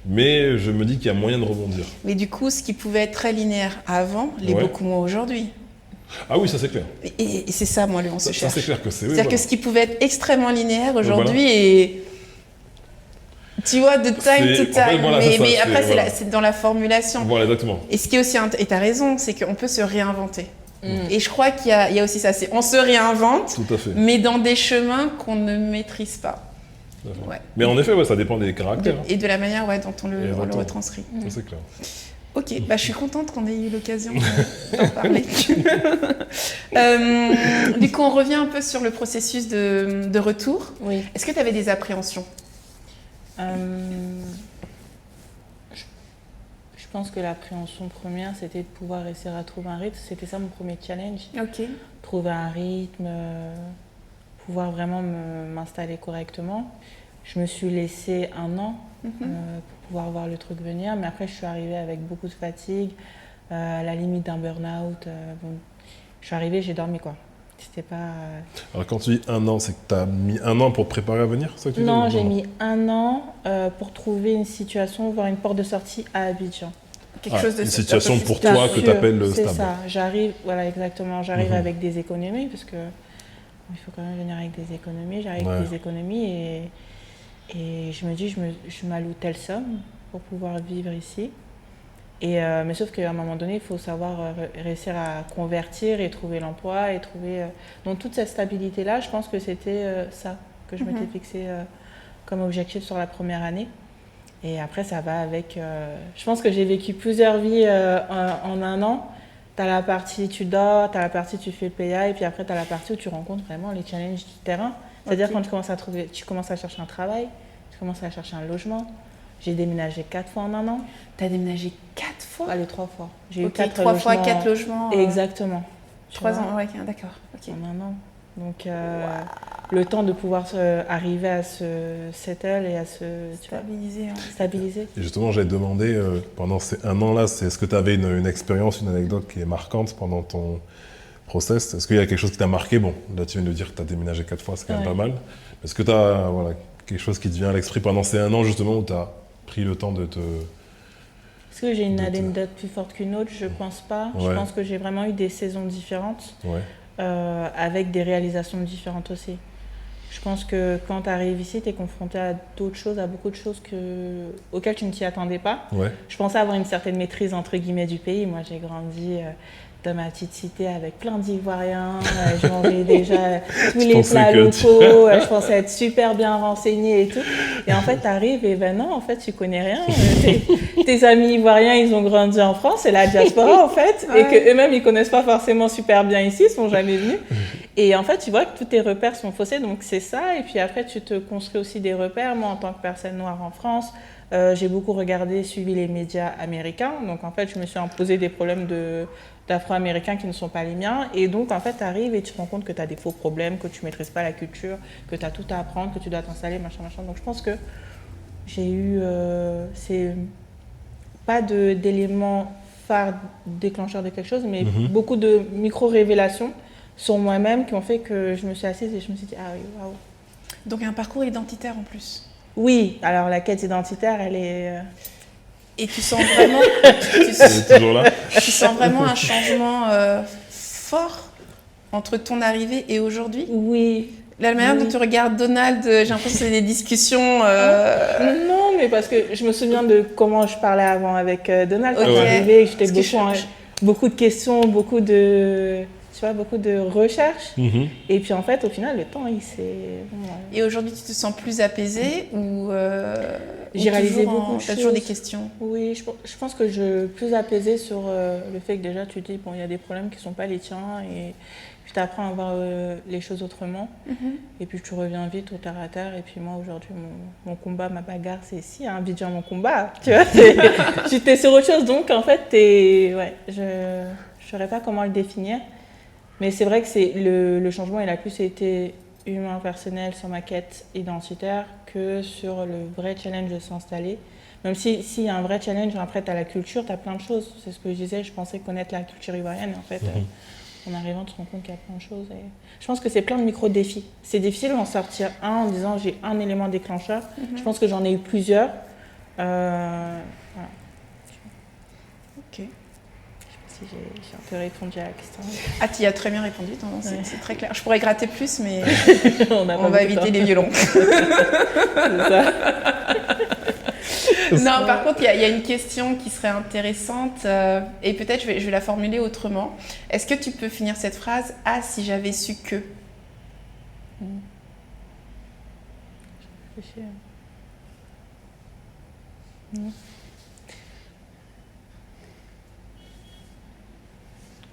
mais je me dis qu'il y a moyen de rebondir. Mais du coup, ce qui pouvait être très linéaire avant, l'est beaucoup moins aujourd'hui. Ah oui, ça c'est clair. Et c'est ça, moi, on se cherche. Ça c'est clair que c'est. C'est-à-dire que ce qui pouvait être extrêmement linéaire aujourd'hui est, tu vois, de time to time. Mais après, c'est dans la formulation. Voilà, exactement. Et ce qui est aussi, et tu as raison, c'est qu'on peut se réinventer. Et je crois qu'il y a aussi ça, on se réinvente, tout à fait. Mais dans des chemins qu'on ne maîtrise pas. Ouais. Mais en effet, ça dépend des caractères. Et de la manière dont on le retranscrit. Ça c'est clair. Ok, je suis contente qu'on ait eu l'occasion d'en parler. Du coup, on revient un peu sur le processus de retour. Oui. Est-ce que tu avais des appréhensions ? Je pense que l'appréhension première, c'était de pouvoir réussir à trouver un rythme. C'était ça mon premier challenge. Ok. Trouver un rythme, pouvoir vraiment m'installer correctement. Je me suis laissé 1 an pour pouvoir voir le truc venir, mais après je suis arrivée avec beaucoup de fatigue, à la limite d'un burn-out. Je suis arrivée, j'ai dormi quoi. C'était pas... Alors quand tu dis 1 an, c'est que tu as mis 1 an pour te préparer à venir, c'est ça que tu dis ? Non, j'ai mis 1 an pour trouver une situation, voir une porte de sortie à Abidjan. Quelque chose de une situation pour toi que tu appelles stable. C'est ça, j'arrive, voilà exactement, j'arrive avec des économies, parce que il faut quand même venir avec des économies, j'arrive avec des économies et je me dis, je m'alloue telle somme pour pouvoir vivre ici. Mais sauf qu'à un moment donné, il faut savoir réussir à convertir et trouver l'emploi et trouver... Donc toute cette stabilité-là, je pense que c'était ça que je m'étais fixé comme objectif sur la première année. Et après, ça va avec... je pense que j'ai vécu plusieurs vies en 1 an. Tu as la partie tu dors, tu as la partie tu fais le PA, et puis après tu as la partie où tu rencontres vraiment les challenges du terrain. C'est-à-dire quand tu commences à chercher un travail, tu commences à chercher un logement. J'ai déménagé 4 fois en 1 an. Tu as déménagé 4 fois ? Allez, 3 fois. J'ai eu 3 fois 4 logements. Exactement. 3 ans, d'accord. En 1 an. Donc, le temps de pouvoir arriver à se settle et à se stabiliser. Et justement, j'allais te demander, pendant ces 1 an-là, est-ce que tu avais une expérience, une anecdote qui est marquante pendant ton process? Est-ce qu'il y a quelque chose qui t'a marqué? Bon, là tu viens de dire que tu as déménagé 4 fois, c'est quand même pas mal. Est-ce que tu as quelque chose qui te vient à l'esprit pendant ces 1 an justement où tu as pris le temps de te... Est-ce que j'ai une anecdote plus forte qu'une autre? Je pense pas. Je pense que j'ai vraiment eu des saisons différentes, avec des réalisations différentes aussi. Je pense que quand tu arrives ici, tu es confronté à d'autres choses, à beaucoup de choses auxquelles tu ne t'y attendais pas. Je pensais avoir une certaine maîtrise entre guillemets du pays. Moi, j'ai grandi dans ma petite cité avec plein d'Ivoiriens. Je mangeais déjà tous les plats locaux. Je pensais être super bien renseignée et tout. Et en fait, tu arrives et ben non, en fait, tu connais rien. Tes amis ivoiriens, ils ont grandi en France, c'est la diaspora en fait. Et qu'eux-mêmes, ils connaissent pas forcément super bien ici, ils sont jamais venus. Et en fait, tu vois que tous tes repères sont faussés, donc c'est ça. Et puis après, tu te construis aussi des repères. Moi, en tant que personne noire en France, j'ai beaucoup suivi les médias américains. Donc en fait, je me suis imposé des problèmes d'afro-américains qui ne sont pas les miens. Et donc, en fait, tu arrives et tu te rends compte que tu as des faux problèmes, que tu ne maîtrises pas la culture, que tu as tout à apprendre, que tu dois t'installer, machin. Donc je pense que j'ai eu... c'est pas d'éléments phares déclencheurs de quelque chose, mais beaucoup de micro-révélations sur moi-même qui ont fait que je me suis assise et je me suis dit, ah oui, waouh. Donc un parcours identitaire en plus. Oui, alors la quête identitaire, elle est... Et tu sens vraiment... toujours là. Tu sens vraiment un changement fort entre ton arrivée et aujourd'hui? Oui. La manière dont tu regardes Donald, j'ai l'impression que c'est des discussions... Non, mais parce que je me souviens de comment je parlais avant avec Donald. Quand j'arrivais, j'étais beaucoup de questions, beaucoup de recherches. Et puis en fait, au final, le temps, il s'est... Et aujourd'hui, tu te sens plus apaisée ou j'ai réalisé beaucoup de choses. Tu as toujours des questions? Oui, je pense que je suis plus apaisée sur le fait que déjà, tu te dis, bon, il y a des problèmes qui ne sont pas les tiens et puis tu apprends à voir les choses autrement. Et puis tu reviens vite au terre à terre. Et puis moi, aujourd'hui, mon combat, ma bagarre, c'est si, hein, Abidjan, mon combat. Tu vois, j'étais sur autre chose. Donc, en fait, je ne saurais pas comment le définir. Mais c'est vrai que le changement, il a plus été humain, personnel, sur ma quête identitaire que sur le vrai challenge de s'installer. Même s'il y a un vrai challenge, après, tu as la culture, tu as plein de choses. C'est ce que je disais, je pensais connaître la culture ivoirienne. En fait, en arrivant, tu te rends compte qu'il y a plein de choses. Et je pense que c'est plein de micro-défis. C'est difficile d'en sortir un en disant j'ai un élément déclencheur. Je pense que j'en ai eu plusieurs. Voilà. Ok. J'ai un peu répondu à la question. Ah, tu y as très bien répondu, c'est très clair. Je pourrais gratter plus, mais on va éviter les violons. C'est ça. Non, par contre, il y a une question qui serait intéressante et peut-être je vais la formuler autrement. Est-ce que tu peux finir cette phrase « Ah, si j'avais su que ». Je réfléchis.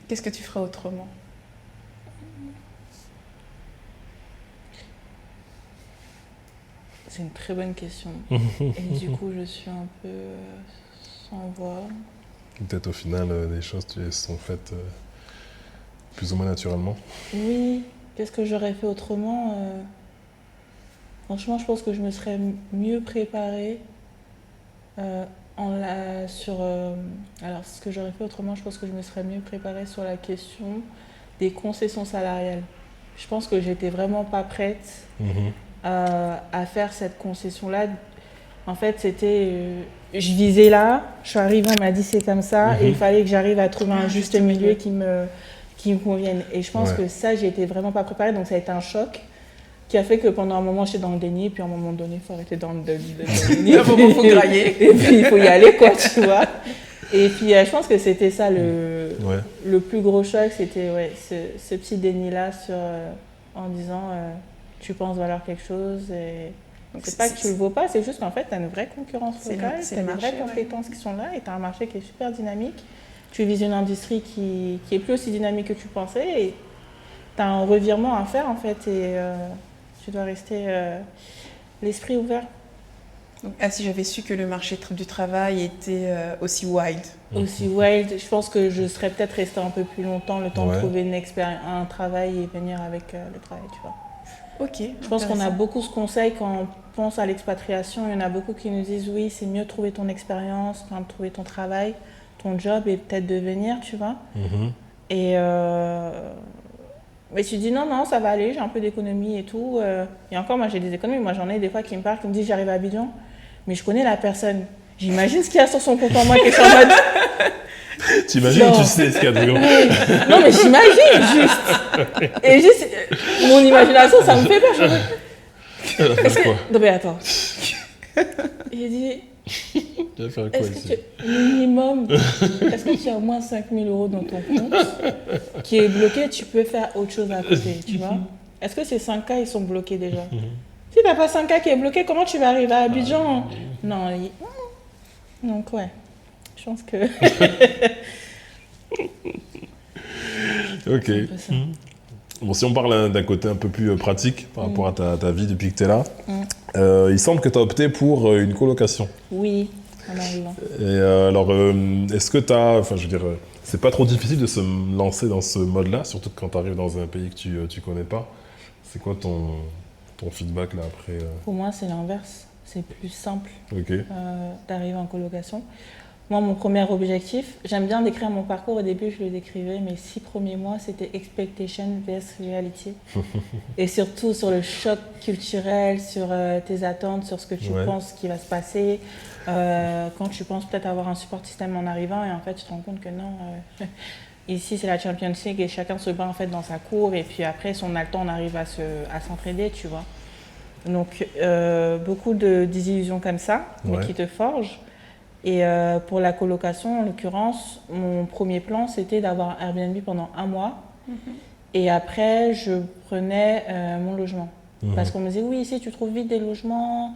Qu'est-ce que tu ferais autrement? C'est une très bonne question. Et du coup, je suis un peu sans voix. Peut-être au final, des choses sont faites plus ou moins naturellement. Oui. Qu'est-ce que j'aurais fait autrement? Franchement, je pense que je me serais mieux préparée. Alors, ce que j'aurais fait autrement, je pense que je me serais mieux préparée sur la question des concessions salariales. Je pense que j'étais vraiment pas prête à faire cette concession-là. En fait, je visais là, je suis arrivée, on m'a dit c'est comme ça, et il fallait que j'arrive à trouver un juste milieu qui me convienne. Et je pense que ça, j'étais vraiment pas préparée, donc ça a été un choc qui a fait que pendant un moment, j'étais dans le déni, et puis à un moment donné, il faut arrêter dans le déni. À un moment, il faut grailler. Et puis, il faut y aller, quoi, tu vois. Et puis, je pense que c'était ça, le plus gros choc, c'était ce petit déni-là en disant, tu penses valoir quelque chose, et c'est pas que tu le vaux pas, c'est juste qu'en fait, tu as une vraie concurrence locale, tu as des vraies compétences qui sont là, et tu as un marché qui est super dynamique. Tu vises une industrie qui est plus aussi dynamique que tu pensais, et tu as un revirement à faire, en fait, et tu dois rester l'esprit ouvert. Donc, si j'avais su que le marché du travail était aussi wild. Aussi wild, je pense que je serais peut-être restée un peu plus longtemps, le temps de trouver un travail et venir avec le travail, tu vois. Ok. Je pense qu'on a beaucoup ce conseil quand on pense à l'expatriation. Il y en a beaucoup qui nous disent oui, c'est mieux de trouver ton expérience, de trouver ton travail, ton job et peut-être de venir, tu vois. Et mais tu dis non, ça va aller, j'ai un peu d'économie et tout. Et encore, moi j'ai des économies. Moi j'en ai des fois qui me parlent, qui me disent j'arrive à Abidjan, mais je connais la personne. J'imagine ce qu'il y a sur son compte en banque et je suis en mode. T'imagines, tu sais ce qu'il y a dedans. Non, mais j'imagine juste. Et juste, mon imagination, ça me fait peur. Quoi Non, mais attends. J'ai dit. Tu vas faire quoi ici? Minimum, est-ce que tu as au moins 5 000 € dans ton compte qui est bloqué, tu peux faire autre chose à côté, tu vois? Est-ce que ces 5K, ils sont bloqués déjà? Si tu n'as pas 5K qui est bloqué, comment tu vas arriver à Abidjan? Non, donc ouais, je pense que... Ok. Bon, si on parle d'un côté un peu plus pratique par rapport à ta vie depuis que tu es là, il semble que tu as opté pour une colocation. Oui, en arrivant. Et alors, est-ce que tu as... Enfin, je veux dire, c'est pas trop difficile de se lancer dans ce mode-là, surtout quand tu arrives dans un pays que tu connais pas. C'est quoi ton feedback là après Pour moi, c'est l'inverse. C'est plus simple okay. D'arriver en colocation. Moi, mon premier objectif, j'aime bien décrire mon parcours. Au début, je le décrivais, mes 6 premiers mois, c'était expectation vs reality. Et surtout sur le choc culturel, sur tes attentes, sur ce que tu penses qui va se passer. Quand tu penses peut-être avoir un support système en arrivant, et en fait, tu te rends compte que non. Ici, c'est la Champions League et chacun se bat en fait dans sa cour. Et puis après, si on a le temps, on arrive à s'entraider, tu vois. Donc, beaucoup de désillusions comme ça, mais qui te forgent. Et pour la colocation, en l'occurrence, mon premier plan, c'était d'avoir un Airbnb pendant 1 mois. Et après, je prenais mon logement. Parce qu'on me disait, oui, ici, tu trouves vite des logements,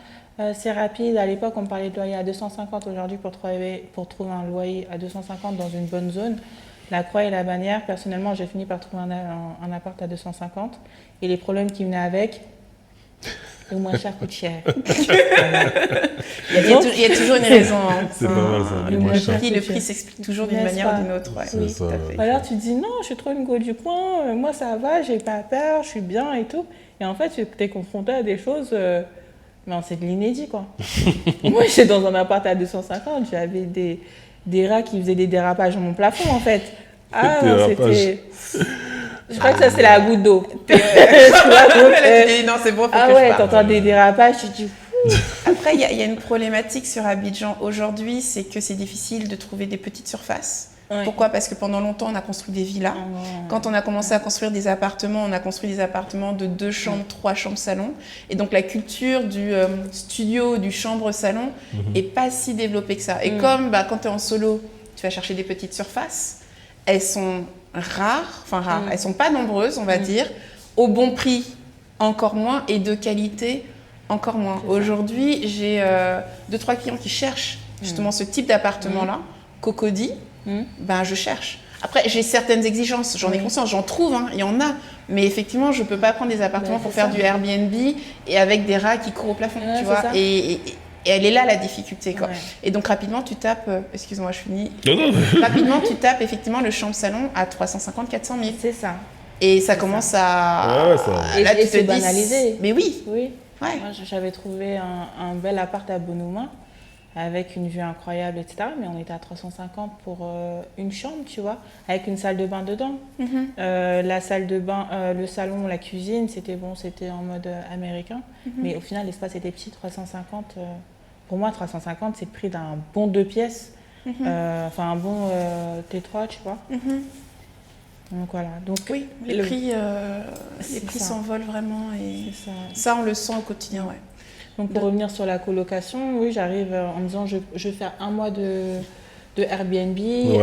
c'est rapide. À l'époque, on parlait de loyer à 250. Aujourd'hui, pour trouver un loyer à 250 dans une bonne zone, la Croix et la Bannière, personnellement, j'ai fini par trouver un appart à 250. Et les problèmes qui venaient avec, le moins cher coûte cher. Il y a toujours une raison. C'est pas mal ça. Le prix s'explique toujours d'une manière ou d'une autre. Ouais. Oui, ça, alors tu te dis non, je suis trop une go du coin, moi ça va, j'ai pas peur, je suis bien et tout. Et en fait, tu es confronté à des choses, mais c'est de l'inédit quoi. Moi j'étais dans un appart à 250, j'avais des rats qui faisaient des dérapages dans mon plafond en fait. Ah non, c'était... Je crois que ça, c'est la goutte d'eau. Non, c'est bon, faut que je parte. T'entends des dérapages, tu te dis... Après, il y a une problématique sur Abidjan aujourd'hui, c'est que c'est difficile de trouver des petites surfaces. Ouais. Pourquoi? Parce que pendant longtemps, on a construit des villas. Quand on a commencé à construire des appartements, on a construit des appartements de 2 chambres, 3 chambres, salon. Et donc, la culture du studio, du chambre-salon est pas si développée que ça. Et comme quand tu es en solo, tu vas chercher des petites surfaces, elles sont... rares, elles sont pas nombreuses, on va dire, au bon prix encore moins et de qualité encore moins. Aujourd'hui, j'ai 2-3 clients qui cherchent justement ce type d'appartement-là, Cocody, je cherche. Après, j'ai certaines exigences, j'en ai conscience, j'en trouve, il y en a, mais effectivement, je peux pas prendre des appartements pour faire du Airbnb et avec des rats qui courent au plafond, tu vois. Et elle est là la difficulté quoi. Et donc rapidement tu tapes, excuse-moi je finis. Rapidement tu tapes effectivement le chambre-salon à 350 400 000. C'est ça. Et ça commence à... Là, tu te dis... banalisé. Mais oui. Ouais. Moi j'avais trouvé un bel appart à Bonuma avec une vue incroyable etc. Mais on était à 350 pour une chambre tu vois, avec une salle de bain dedans. La salle de bain, le salon, la cuisine, c'était en mode américain. Mais au final l'espace était petit, 350. Pour moi 350 c'est le prix d'un bon 2 pièces, un bon T3 tu vois. Donc voilà. Donc, oui, les prix s'envolent vraiment et ça on le sent au quotidien. Ouais. Donc pour revenir sur la colocation, oui j'arrive en me disant je vais faire 1 mois de Airbnb,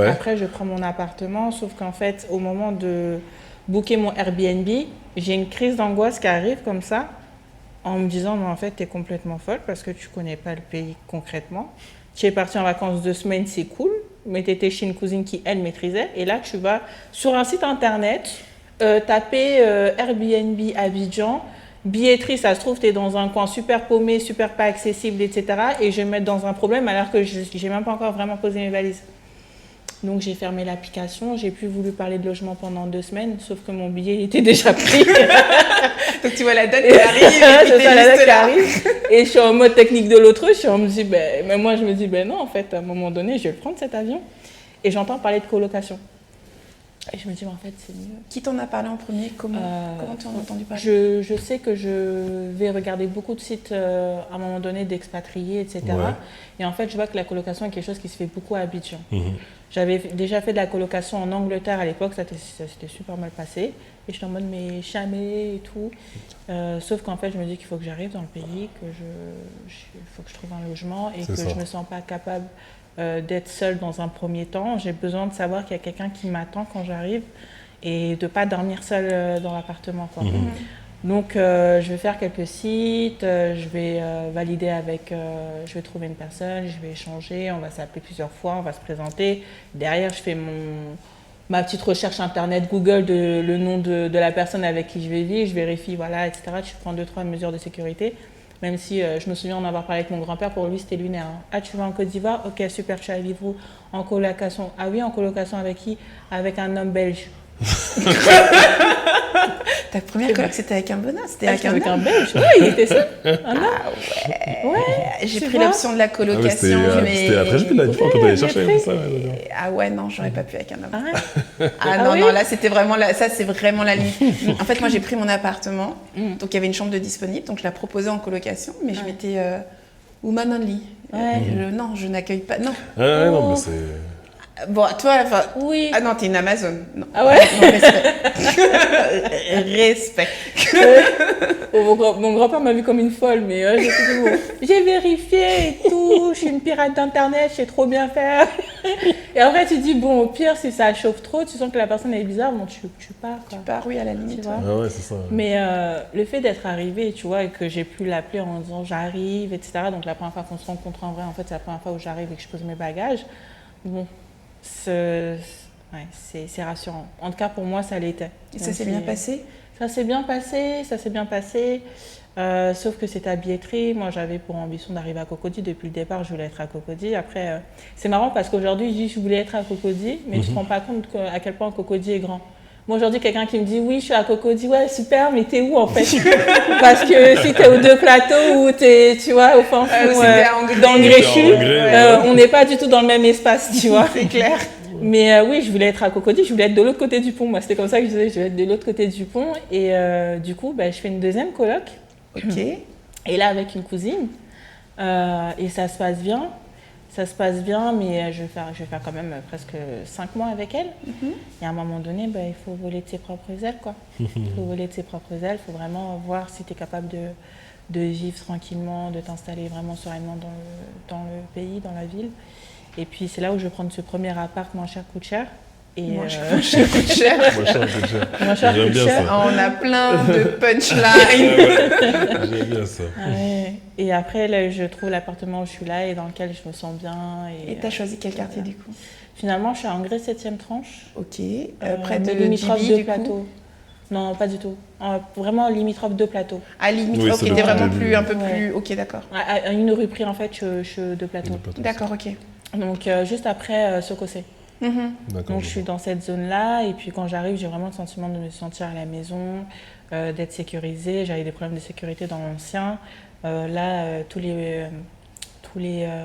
après je prends mon appartement, sauf qu'en fait au moment de booker mon Airbnb, j'ai une crise d'angoisse qui arrive comme ça, en me disant mais en fait t'es complètement folle parce que tu connais pas le pays concrètement. Tu es parti en vacances 2 semaines, c'est cool, mais tu étais chez une cousine qui elle maîtrisait, et là tu vas sur un site internet taper Airbnb Abidjan, billetterie, ça se trouve, tu es dans un coin super paumé, super pas accessible, etc. Et je vais me mettre dans un problème alors que je n'ai même pas encore vraiment posé mes valises. Donc j'ai fermé l'application, j'ai plus voulu parler de logement pendant 2 semaines, sauf que mon billet il était déjà pris. Donc tu vois la date qui arrive, c'est ça, la date qui arrive. Et je suis en mode technique de l'autruche, et on me dit, mais moi je me dis, non, en fait, à un moment donné, je vais le prendre cet avion. Et j'entends parler de colocation. Et je me dis, en fait, c'est mieux. Qui t'en a parlé en premier? Comment tu en as entendu parler? Je sais que je vais regarder beaucoup de sites à un moment donné d'expatriés, etc. Ouais. Et en fait, je vois que la colocation est quelque chose qui se fait beaucoup à Abidjan. J'avais déjà fait de la colocation en Angleterre à l'époque, ça s'était super mal passé. Et j'étais en mode, mais jamais et tout. Sauf qu'en fait, je me dis qu'il faut que j'arrive dans le pays, il faut que je trouve un logement et que je ne me sens pas capable d'être seule dans un premier temps. J'ai besoin de savoir qu'il y a quelqu'un qui m'attend quand j'arrive et de ne pas dormir seule dans l'appartement. Donc, je vais faire quelques sites, je vais valider avec, je vais trouver une personne, je vais échanger, on va s'appeler plusieurs fois, on va se présenter. Derrière, je fais ma petite recherche internet, Google, le nom de la personne avec qui je vais vivre, je vérifie, voilà, etc. Je prends 2-3 mesures de sécurité. Même si je me souviens en avoir parlé avec mon grand-père, pour lui c'était lunaire. Hein. Ah, tu vas en Côte d'Ivoire? Ok, super, tu vas vivre où? En colocation. Ah oui, en colocation avec qui? Avec un homme belge. Ta première coloc, c'était avec un bonhomme? C'était avec un belge? Oui, il était ça. Un homme. Ouais. J'ai pris l'option de la colocation. C'était après, je l'ai dit quand on allait chercher ça. Ah ouais, non, j'aurais pas pu avec un homme. Non, là, c'était vraiment ça, c'est vraiment la limite. En fait, moi, j'ai pris mon appartement. Donc, il y avait une chambre de disponible. Donc, je l'ai proposée en colocation. Mais je m'étais woman only. Non, je n'accueille pas. Non. Non, mais c'est. Bon, toi, enfin. Oui. Ah non, t'es une Amazon. Non. Ah ouais? Non, respect. Mon grand-père m'a vu comme une folle, mais j'ai vérifié et tout, je suis une pirate d'internet, je sais trop bien faire. Et après, tu dis, bon, au pire, si ça chauffe trop, tu sens que la personne est bizarre, bon, tu pars. Quoi. Tu pars, oui, à la limite. Ah ouais, c'est ça. Mais le fait d'être arrivée, tu vois, et que j'ai pu l'appeler en disant j'arrive, etc. Donc la première fois qu'on se rencontre en vrai, en fait, c'est la première fois où j'arrive et que je pose mes bagages. Bon. C'est rassurant. En tout cas, pour moi, ça l'était. Et ça s'est bien passé? Ça s'est bien passé. Sauf que c'était à billetterie. Moi, j'avais pour ambition d'arriver à Cocody. Depuis le départ, je voulais être à Cocody. Après, c'est marrant parce qu'aujourd'hui, je dis que je voulais être à Cocody, mais tu ne te rends pas compte à quel point Cocody est grand. Moi, aujourd'hui, quelqu'un qui me dit « Oui, je suis à Cocody », ouais, super, mais t'es où en fait? Parce que si t'es aux 2 plateaux ou t'es, tu vois, au fin fond d'Angréchu, on n'est pas du tout dans le même espace, tu vois. C'est clair. Mais oui, je voulais être à Cocody, je voulais être de l'autre côté du pont. Moi, c'était comme ça que je disais, je vais être de l'autre côté du pont. Et du coup, je fais une deuxième coloc. Ok. Et là, avec une cousine. Et ça se passe bien. Ça se passe bien, mais je vais faire quand même presque 5 mois avec elle. Et à un moment donné, il faut voler de ses propres ailes, quoi. Il faut voler de ses propres ailes, il faut vraiment voir si tu es capable de vivre tranquillement, de t'installer vraiment sereinement dans le pays, dans la ville. Et puis c'est là où je vais prendre ce premier appart, moins cher coûte cher. Moins cher coûte cher. Moins cher coûte cher. On a plein de punchlines. J'aime bien ça. Et après, là, je trouve l'appartement où je suis là et dans lequel je me sens bien. Et tu as choisi quel quartier du coup? Finalement, je suis à Angré 7e tranche. Ok. Près de limitrophe Djibi, de plateau. Non, pas du tout. Vraiment limitrophe de plateau. Ah, limitrophe, ok, t'es vraiment un peu plus. Ok, d'accord. À une rue pris, en fait, je suis de plateau. D'accord, ok. Donc, juste après Sococé. Donc, je suis dans cette zone-là. Et puis, quand j'arrive, j'ai vraiment le sentiment de me sentir à la maison, d'être sécurisée. J'avais des problèmes de sécurité dans l'ancien. Là, tous les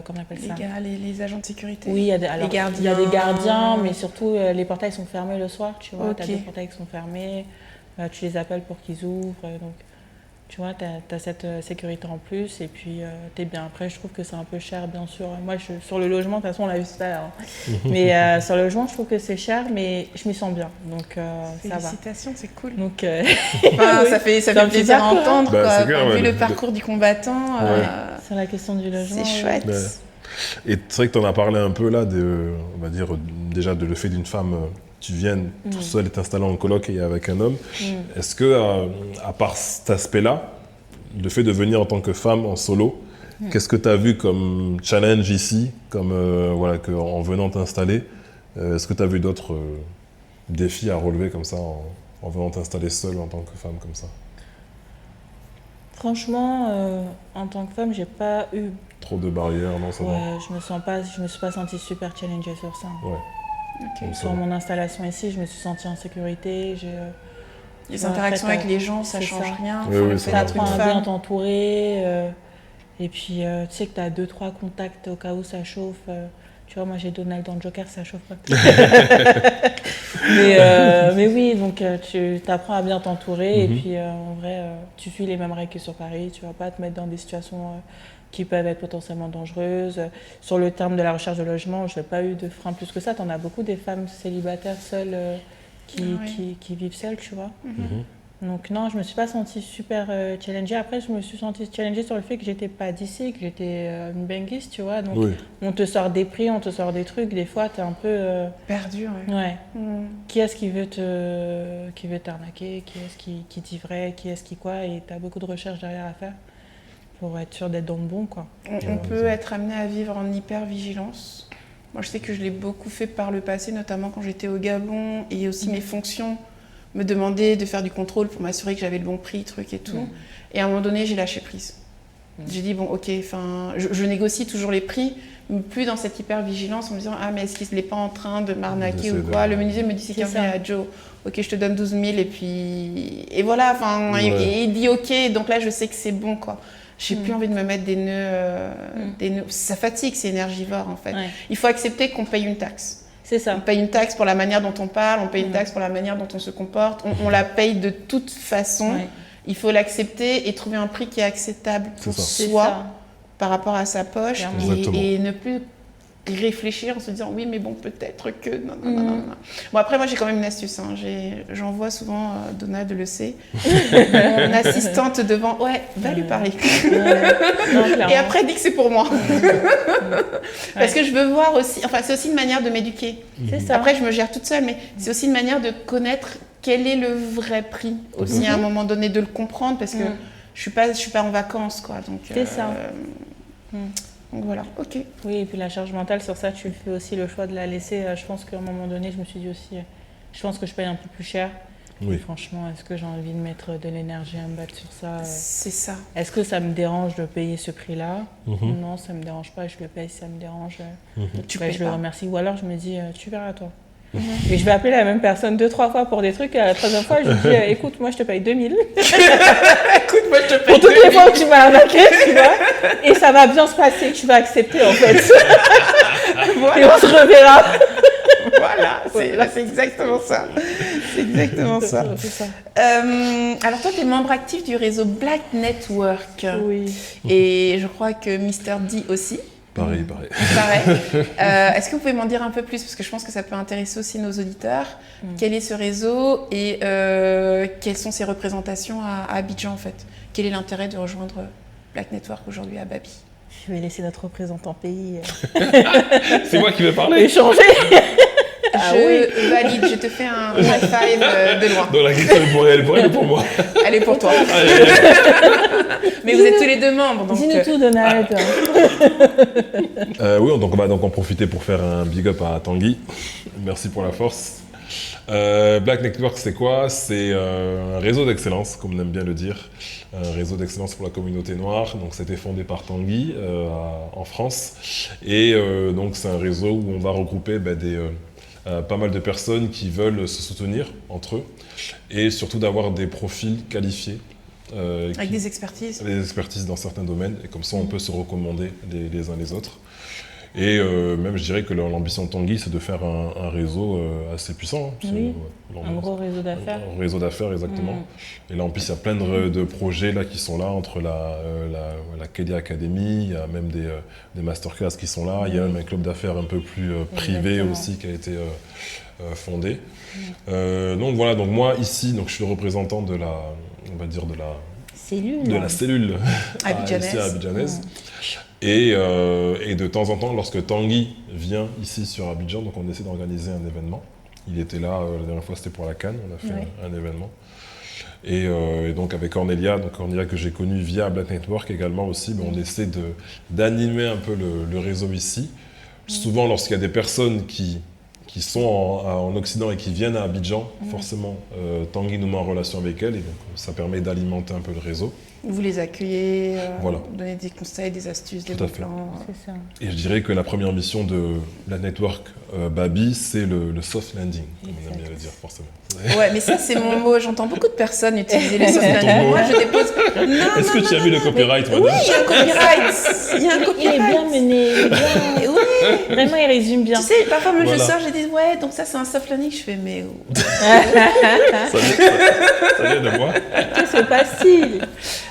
comment on appelle ça? Les agents de sécurité. Oui, il y a des gardiens, mais surtout les portails sont fermés le soir, tu vois. Tu as des portails qui sont fermés, tu les appelles pour qu'ils ouvrent. Donc, tu vois, tu as cette sécurité en plus et puis tu es bien. Après, je trouve que c'est un peu cher, bien sûr. Moi, sur le logement, de toute façon, on l'a vu tout à l'heure. Mais sur le logement, je trouve que c'est cher, mais je m'y sens bien. Donc, ça va. Félicitations, c'est cool. Donc, ça fait plaisir à entendre. Vu le parcours du combattant, sur la question du logement. C'est chouette. Et c'est vrai que tu en as parlé un peu là, on va dire déjà de le fait d'une femme, tu viennes tout seul et t'installer en coloc et avec un homme. Est-ce que, à part cet aspect-là, le fait de venir en tant que femme en solo, qu'est-ce que tu as vu comme challenge ici, en venant t'installer? Est-ce que tu as vu d'autres défis à relever comme ça en venant t'installer seule en tant que femme comme ça? Franchement, en tant que femme, j'ai pas eu trop de barrières, non, ça va. je me suis pas sentie super challengée sur ça. Ouais. Sur mon installation ici, je me suis sentie en sécurité. Les interactions avec les gens, ça change rien. Ça apprend à bien t'entourer. Et puis, tu sais que tu as 2-3 contacts au cas où ça chauffe. Tu vois, moi j'ai Donald dans le Joker, ça chauffe pas. mais oui, donc tu apprends à bien t'entourer. Et puis, en vrai, tu suis les mêmes règles que sur Paris. Tu vas pas te mettre dans des situations qui peuvent être potentiellement dangereuses. Sur le terme de la recherche de logement, je n'ai pas eu de frein plus que ça. Tu en as beaucoup des femmes célibataires seules qui vivent seules, tu vois. Donc non, je me suis pas sentie super challengée. Après, je me suis sentie challengée sur le fait que j'étais pas d'ici, que j'étais une benguiste, tu vois. Donc on te sort des prix, on te sort des trucs. Des fois, tu es un peu... perdu, Qui est-ce qui veut t'arnaquer? Qui est-ce qui dit vrai? Qui est-ce qui quoi? Et tu as beaucoup de recherches derrière à faire pour être sûr d'être dans le bon, quoi. On peut être amené à vivre en hyper-vigilance. Moi, je sais que je l'ai beaucoup fait par le passé, notamment quand j'étais au Gabon, et aussi mes fonctions me demandaient de faire du contrôle pour m'assurer que j'avais le bon prix, truc et tout. Et à un moment donné, j'ai lâché prise. J'ai dit, bon, ok, je négocie toujours les prix, mais plus dans cette hyper-vigilance en me disant, ah, mais est-ce qu'il n'est pas en train de m'arnaquer ou quoi? Le menuisier me dit, c'est qu'un à Joe, ok, je te donne 12 000, et puis... Et voilà, il dit, ok, donc là, je sais que c'est bon, quoi. J'ai plus envie de me mettre des nœuds, ça fatigue, c'est énergivore en fait. Il faut accepter qu'on paye une taxe. C'est ça. On paye une taxe pour la manière dont on parle, on paye une taxe pour la manière dont on se comporte, on la paye de toute façon. Il faut l'accepter et trouver un prix qui est acceptable pour soi par rapport à sa poche et ne plus réfléchir en se disant oui mais bon peut-être que non. Bon après moi j'ai quand même une astuce, j'en vois souvent, Donald le sait, mon assistante devant, va lui parler et après dit que c'est pour moi parce que je veux voir aussi, c'est aussi une manière de m'éduquer. Après je me gère toute seule mais c'est aussi une manière de connaître quel est le vrai prix aussi à un moment donné, de le comprendre parce que je suis pas en vacances quoi, donc c'est ça. Donc voilà, ok. Oui, et puis la charge mentale, sur ça, tu fais aussi le choix de la laisser. Je pense qu'à un moment donné, je me suis dit aussi, je pense que je paye un peu plus cher. Oui. Et franchement, est-ce que j'ai envie de mettre de l'énergie à me battre sur ça? C'est ça. Est-ce que ça me dérange de payer ce prix-là? Non, ça ne me dérange pas, je le paye si ça me dérange. Je le remercie. Ou alors je me dis, tu verras toi. Et je vais appeler la même personne 2-3 fois pour des trucs. Et à la troisième fois, je lui dis écoute, moi je te paye 2000. Écoute, moi je te paye pour toutes les fois où tu m'as arnaqué, tu vois. Et ça va bien se passer, tu vas accepter en fait. Voilà. Et on se reverra. Voilà, c'est exactement ça. C'est exactement ça. C'est ça. Alors toi, tu es membre actif du réseau Black Network. Oui. Et je crois que Mr. D aussi. Pareil. Est-ce que vous pouvez m'en dire un peu plus? Parce que je pense que ça peut intéresser aussi nos auditeurs. Quel est ce réseau et quelles sont ses représentations à Abidjan en fait? Quel est l'intérêt de rejoindre Black Network aujourd'hui à Babi? Je vais laisser notre représentant pays. C'est moi qui vais parler. Échanger. Je valide, je te fais un high five de loin. Donc la question est pour elle ou pour moi? Elle est pour toi. Mais vous êtes tous les deux membres. Dis-nous tout, Donald. Oui, donc on va donc en profiter pour faire un big up à Tanguy. Merci pour la force. Black Network, c'est quoi? C'est un réseau d'excellence, comme on aime bien le dire. Un réseau d'excellence pour la communauté noire. Donc, c'était fondé par Tanguy en France. Et donc, c'est un réseau où on va regrouper pas mal de personnes qui veulent se soutenir entre eux et surtout d'avoir des profils qualifiés. Avec des expertises. Des expertises dans certains domaines. Et comme ça, on peut se recommander les uns les autres. Et même, je dirais que l'ambition de Tanguy, c'est de faire un réseau assez puissant. Oui, un gros réseau d'affaires. Un réseau d'affaires, exactement. Et là, en plus, il y a plein de projets là, qui sont là, entre la Kedia Academy, il y a même des masterclass qui sont là, il y a même un club d'affaires un peu plus privé aussi qui a été fondé. Donc voilà, donc moi, ici, donc, je suis le représentant de la cellule abidjanaise. Et de temps en temps, lorsque Tanguy vient ici sur Abidjan, donc on essaie d'organiser un événement. Il était là, la dernière fois c'était pour la Cannes, on a fait un événement. Et donc avec Cornelia que j'ai connue via Black Network également aussi, on essaie d'animer un peu le réseau ici. Souvent lorsqu'il y a des personnes qui qui sont en Occident et qui viennent à Abidjan, forcément, Tanguy nous met en relation avec elles et donc ça permet d'alimenter un peu le réseau. Vous les accueillez, voilà. Donnez des conseils, des astuces, des bons plans. C'est ça. Et je dirais que la première mission de la network Babi, c'est le soft landing, comme on aime bien le dire, forcément. Ouais, mais ça, c'est mon mot. J'entends beaucoup de personnes utiliser le soft landing. Moi, je dépose. Est-ce que tu as vu le copyright, madame? Oui, il y a un copyright. Il y a un copyright. Il est bien mené. Oui. Vraiment, il résume bien. Tu sais, parfois, même je sors, je dis, ouais, donc ça, c'est un soft landing. Je fais, mais. Ça vient de moi. C'est facile.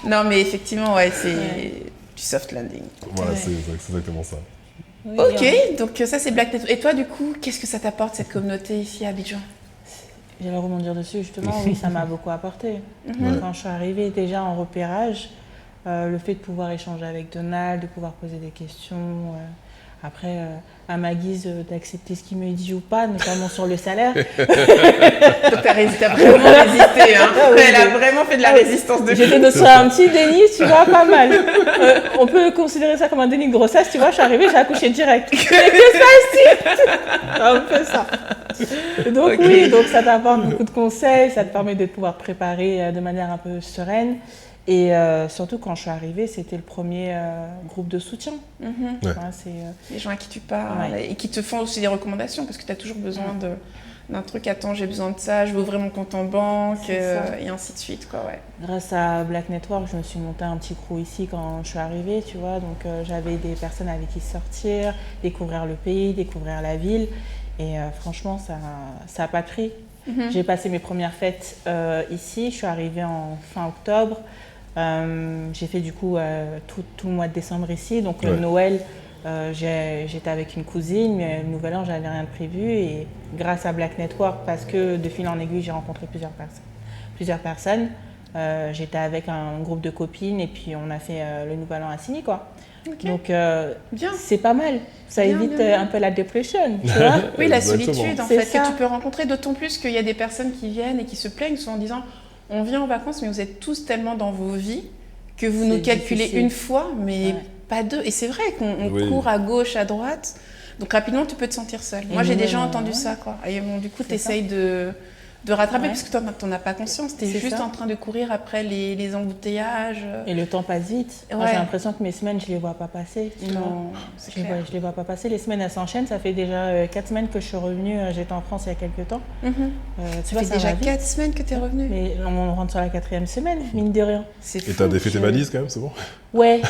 Non, mais effectivement, ouais, c'est du soft landing. Voilà, c'est exactement ça. Oui, ok, donc ça, c'est Black Network. Et toi, du coup, qu'est-ce que ça t'apporte, cette communauté ici à Abidjan? J'allais rebondir dessus, justement. Oui, ça m'a beaucoup apporté. Quand je suis arrivée, déjà en repérage, le fait de pouvoir échanger avec Donald, de pouvoir poser des questions. Après, à ma guise, d'accepter ce qu'il me dit ou pas, notamment sur le salaire. Donc, t'as vraiment résisté, hein. Elle a vraiment fait de la résistance de J'étais sur un petit déni, tu vois, pas mal. On peut considérer ça comme un déni de grossesse, tu vois, je suis arrivée, j'ai accouché direct. Mais que ça, si un peu ça. Donc oui, donc ça t'apporte beaucoup de conseils, ça te permet de pouvoir préparer de manière un peu sereine. Et surtout, quand je suis arrivée, c'était le premier groupe de soutien. C'est les gens à qui tu parles et qui te font aussi des recommandations parce que tu as toujours besoin d'un truc. Attends, j'ai besoin de ça, je veux ouvrir mon compte en banque et ainsi de suite. Quoi, Grâce à Black Network, je me suis monté un petit crew ici quand je suis arrivée, tu vois. Donc j'avais des personnes avec qui sortir, découvrir le pays, découvrir la ville. Et franchement, ça n'a pas de prix. J'ai passé mes premières fêtes ici, je suis arrivée en fin octobre. J'ai fait du coup tout le mois de décembre ici, donc Noël j'étais avec une cousine, mais le Nouvel An j'avais rien de prévu et grâce à Black Network, parce que de fil en aiguille j'ai rencontré plusieurs personnes, j'étais avec un groupe de copines et puis on a fait le Nouvel An à Signy quoi. Donc c'est pas mal, ça évite un peu la dépression, tu vois. Oui, la solitude en fait que tu peux rencontrer, d'autant plus qu'il y a des personnes qui viennent et qui se plaignent souvent en disant on vient en vacances, mais vous êtes tous tellement dans vos vies que vous nous calculez une fois, mais pas deux. Et c'est vrai qu'on court à gauche, à droite. Donc rapidement, tu peux te sentir seul. Moi, j'ai déjà entendu ça, quoi. Et bon, du coup, tu essayes de rattraper parce que toi, tu n'en as pas conscience. Tu es juste en train de courir après les embouteillages. Et le temps passe vite. J'ai l'impression que mes semaines, je ne les vois pas passer. Non, je ne les vois pas passer. Les semaines, elles s'enchaînent. Ça fait déjà 4 semaines que je suis revenue. J'étais en France il y a quelques temps. Ça fait déjà 4 semaines que tu es revenue. Mais on rentre sur la 4e semaine, mine de rien. Et tu as défait tes valises quand même, c'est bon? Ouais.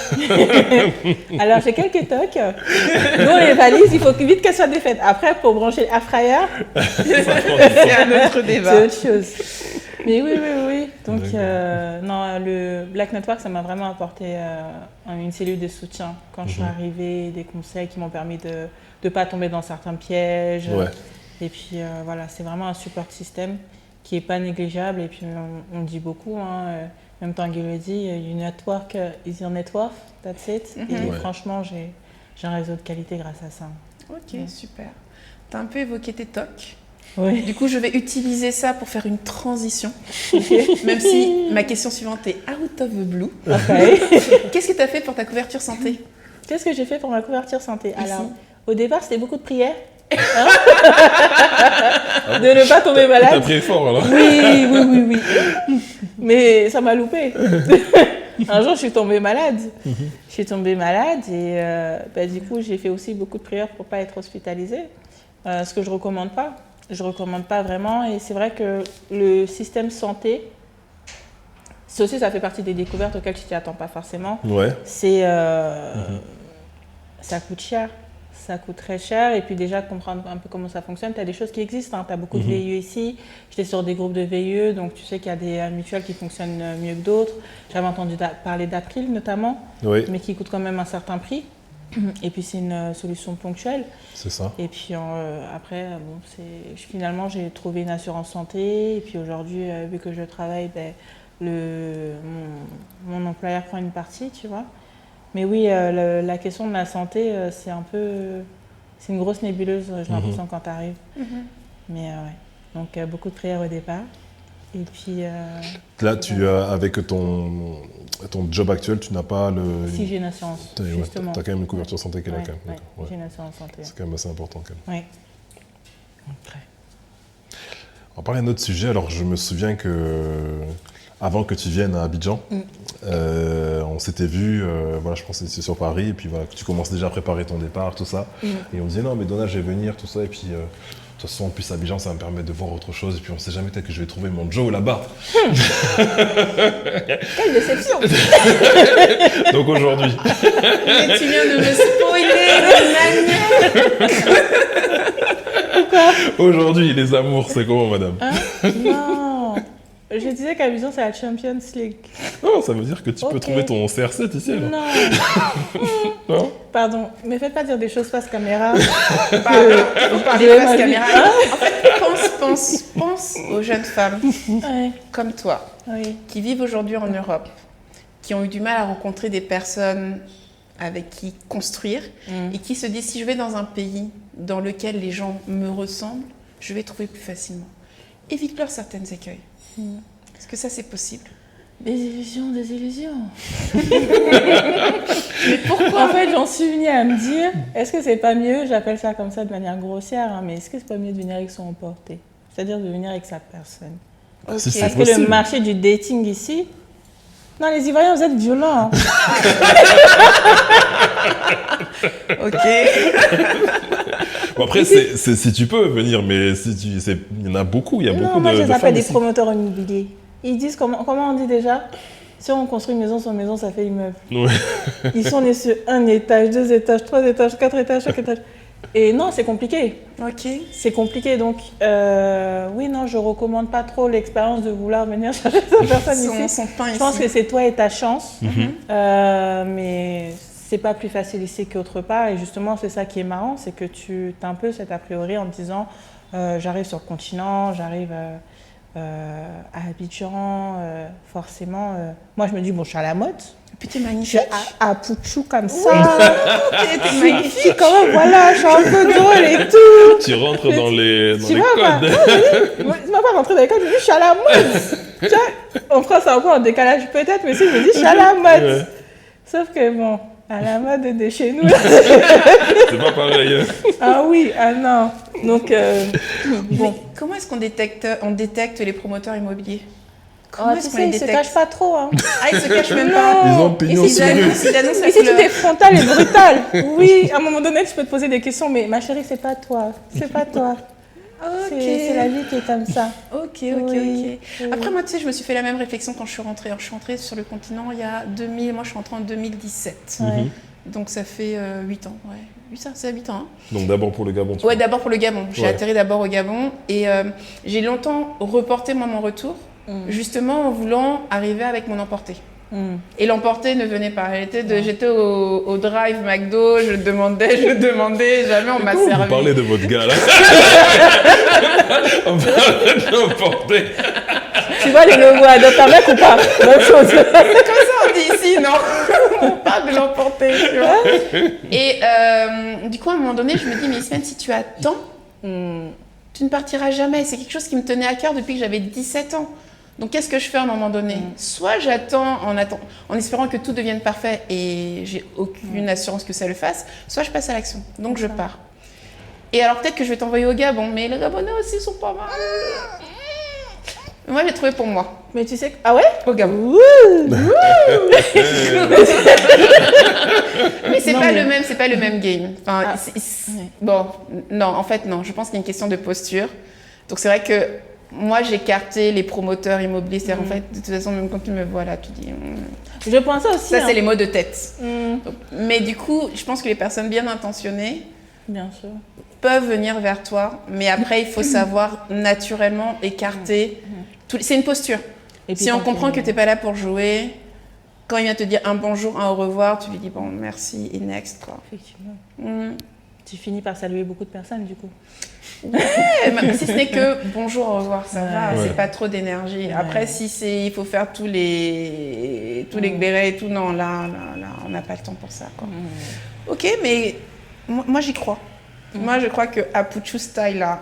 Alors, j'ai quelques tocs. Nous, les valises, il faut vite qu'elles soient défaites. Après, pour brancher l'air fryer, c'est un autre débat. C'est autre chose. Mais oui. Donc, non, le Black Network, ça m'a vraiment apporté une cellule de soutien quand je suis arrivée, des conseils qui m'ont permis de ne pas tomber dans certains pièges. Et puis, voilà, c'est vraiment un support système qui n'est pas négligeable. Et puis, on dit beaucoup, même Tanguy le dit, your network is your net worth, that's it. Et franchement, j'ai un réseau de qualité grâce à ça. Ok, super. Tu as un peu évoqué tes tocs. Oui. Du coup, je vais utiliser ça pour faire une transition. Même si ma question suivante est out of the blue. Qu'est-ce que tu as fait pour ta couverture santé? Qu'est-ce que j'ai fait pour ma couverture santé? Alors, au départ, c'était beaucoup de prières. De ne pas tomber malade. T'as pris fort alors? Oui. Mais ça m'a loupé. Un jour, je suis tombée malade. Et du coup, j'ai fait aussi beaucoup de prières pour ne pas être hospitalisée. Ce que je ne recommande pas. Je ne recommande pas vraiment. Et c'est vrai que le système santé, ça aussi, ça fait partie des découvertes auxquelles tu t'y attends pas forcément. Ça coûte cher. Ça coûte très cher. Et puis déjà, comprendre un peu comment ça fonctionne. Tu as des choses qui existent. Tu as beaucoup de VIE ici. J'étais sur des groupes de VIE. Donc, tu sais qu'il y a des mutuelles qui fonctionnent mieux que d'autres. J'avais entendu parler d'April notamment. Mais qui coûte quand même un certain prix. Et puis, c'est une solution ponctuelle. C'est ça. Et puis, après, finalement, j'ai trouvé une assurance santé. Et puis, aujourd'hui, vu que je travaille, mon employeur prend une partie, tu vois. Mais oui, la question de la santé, c'est une grosse nébuleuse, j'ai l'impression, quand tu arrives. Mais donc beaucoup de prières au départ. Et puis... Là, avec ton job actuel, tu n'as pas le... Si, j'ai une assurance, justement. Tu as quand même une couverture santé qui est là, quand même. J'ai une assurance santé. C'est quand même assez important, quand même. Oui. Après. On va parler d'un autre sujet. Alors, je me souviens que avant que tu viennes à Abidjan, on s'était vu, voilà, je pense que c'était sur Paris, et puis voilà, tu commences déjà à préparer ton départ, tout ça. Et on disait, non, mais Donna, je vais venir, tout ça, et puis de toute façon, en plus, Abidjan, ça va me permettre de voir autre chose, et puis on sait jamais, peut-être que je vais trouver mon Joe là-bas. Quelle déception. Donc aujourd'hui. Mais tu viens de me spoiler de manière. Pourquoi? Aujourd'hui, les amours, c'est comment, madame? Non. Je disais qu'Abidjan, c'est la Champions League. Non, ça veut dire que tu peux trouver ton CR7 ici, alors. Non. Non. Pardon, mais faites pas dire des choses face caméra. Vous parlez face caméra. En fait, pense aux jeunes femmes comme toi, qui vivent aujourd'hui en Europe, qui ont eu du mal à rencontrer des personnes avec qui construire et qui se disent, si je vais dans un pays dans lequel les gens me ressemblent, je vais trouver plus facilement. Évite-leur certains écueils. Est-ce que ça, c'est possible? Des illusions. Mais pourquoi? En fait, j'en suis venue à me dire, est-ce que c'est pas mieux, j'appelle ça comme ça de manière grossière, hein, mais est-ce que c'est pas mieux de venir avec son emporté? C'est-à-dire de venir avec sa personne. Okay. Si c'est Parce possible. que le marché du dating ici... Non, les Ivoiriens, vous êtes violents. Ok. Bon, après, si tu peux venir, mais il y en a beaucoup, il y a beaucoup moi, de je les femmes appelle des ici. promoteurs immobiliers. Ils disent, comment on dit déjà? Si on construit maison sur maison, ça fait immeuble. Ouais. Ils sont nés sur 1 étage, 2 étages, 3 étages, 4 étages, chaque étage. Et non, c'est compliqué. Ok. C'est compliqué, donc oui, non, je recommande pas trop l'expérience de vouloir venir chercher sa personne ici. Son pain ici. Je pense que c'est toi et ta chance, mais c'est pas plus facile ici qu'autre part. Et justement, c'est ça qui est marrant, c'est que tu as un peu cet a priori en te disant, j'arrive sur le continent, j'arrive à Abidjan, forcément. Moi, je me dis, bon, je suis à la mode. Puis t'es Je magnifique. suis à Pouchou comme ça. T'es magnifique. Quand même, voilà, je suis un peu drôle et tout. Tu rentres dans les Tu vois, codes. tu m'as pas rentré dans les codes, je me dis, je suis à la mode. Tu vois, en France, c'est un peu en décalage peut-être, mais si je me dis, je suis à la mode. Ouais. Sauf que bon, à la mode de chez nous. C'est pas pareil. Hein. Ah oui, ah non. Donc, bon. Mais comment est-ce qu'on détecte les promoteurs immobiliers? Oh, Comment tu est-ce qu'on sais, les ils se détecte? cachent pas trop. Hein. Ah, ils se cachent même Non. pas. Ils ont pignon Ici, sur rue. Ils annoncent la Ici, tout couleur. est frontal et brutal. Oui, à un moment donné, tu peux te poser des questions, mais ma chérie, c'est pas toi. C'est pas toi. Ok. C'est la vie qui est comme ça. Ok. Oui. Après, moi, tu sais, je me suis fait la même réflexion quand je suis rentrée. Alors, je suis rentrée sur le continent il y a 2000. Moi, je suis rentrée en 2017. Ouais. Donc, ça fait 8 ans. Ouais. 8 ans, c'est 8 ans. Hein. Donc d'abord pour le Gabon. Ouais, d'abord pour le Gabon. J'ai Ouais. atterri d'abord au Gabon et j'ai longtemps reporté moi mon retour, justement en voulant arriver avec mon emporté. Et l'emporté ne venait pas. J'étais au drive McDo, je demandais, jamais on m'a Vous servi. parlez de votre gars là. On parle de l'emporter. Tu vois les logos Adopt un mec ou pas? Bonne chose. C'est comme ça on dit ici, non? On parle de l'emporter, tu vois. Et du coup, à un moment donné, je me dis, mais Ismaël, si tu attends, tu ne partiras jamais. C'est quelque chose qui me tenait à cœur depuis que j'avais 17 ans. Donc, qu'est-ce que je fais à un moment donné? Soit j'attends en espérant que tout devienne parfait et j'ai aucune assurance que ça le fasse, soit je passe à l'action. Donc, je pars. Et alors, peut-être que je vais t'envoyer au Gabon, mais les Gabonais aussi sont pas mal. Moi, j'ai trouvé pour moi. Mais tu sais que... Ah ouais? Au Gabon. Ouh. Mais c'est Non, pas mais- c'est pas le même game. Enfin, Ah. ouais. Bon, non, en fait, non. Je pense qu'il y a une question de posture. Donc, c'est vrai que moi, j'ai écarté les promoteurs immobiliers. C'est-à-dire, en fait, de toute façon, même quand tu me vois là, tu dis... Je pensais aussi. Ça, hein. c'est les mots de tête. Mm. Donc, mais du coup, je pense que les personnes bien intentionnées Bien sûr. peuvent venir vers toi. Mais après, il faut savoir naturellement écarter. C'est une posture. Et puis Si on quand comprend tu- que tu n'es pas là pour jouer, quand il vient te dire un bonjour, un au revoir, tu lui dis bon, merci et next. Quoi. Effectivement. Mm. Tu finis par saluer beaucoup de personnes du coup. Si ce n'est que bonjour, au revoir, ça va, Ouais. c'est pas trop d'énergie. Après, si il faut faire tous les gbérés et tout, non, là, on n'a pas le temps pour ça. Quoi. Ok, mais moi j'y crois. Moi, je crois que à Pouchou style là,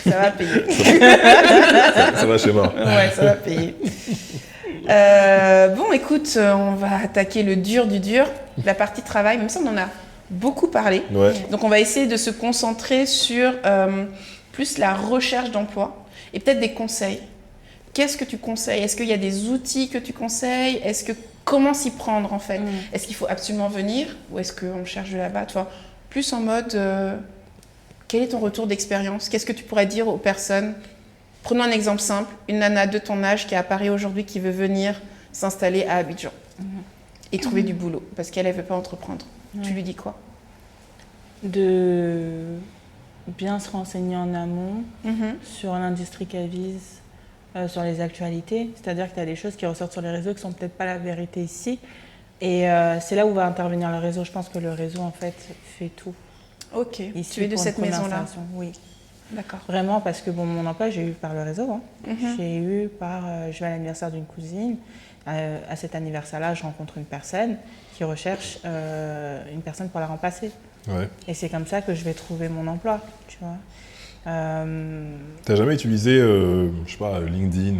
ça va payer. Ça va schéma. Ouais, ça va payer. Bon, écoute, on va attaquer le dur du dur, la partie travail. Même si on en a beaucoup parlé. Ouais. Donc, on va essayer de se concentrer sur plus la recherche d'emploi et peut-être des conseils. Qu'est-ce que tu conseilles? Est-ce qu'il y a des outils que tu conseilles? Comment s'y prendre en fait? Est-ce qu'il faut absolument venir ou est-ce qu'on cherche de là-bas? Tu vois, plus en mode, quel est ton retour d'expérience? Qu'est-ce que tu pourrais dire aux personnes? Prenons un exemple simple, une nana de ton âge qui est à Paris aujourd'hui qui veut venir s'installer à Abidjan et trouver du boulot parce qu'elle ne veut pas entreprendre. Tu lui dis quoi? De bien se renseigner en amont sur l'industrie qu'elle vise, sur les actualités. C'est-à-dire que tu as des choses qui ressortent sur les réseaux qui ne sont peut-être pas la vérité ici. Et c'est là où va intervenir le réseau. Je pense que le réseau, en fait, fait tout. Ok. Ici, tu es de cette maison-là? Oui. D'accord. Vraiment, parce que mon emploi, j'ai eu par le réseau. J'ai eu par... je vais à l'anniversaire d'une cousine. À cet anniversaire-là, je rencontre une personne qui recherche une personne pour la remplacer. Ouais. Et c'est comme ça que je vais trouver mon emploi, tu vois. T'as jamais utilisé, je sais pas, LinkedIn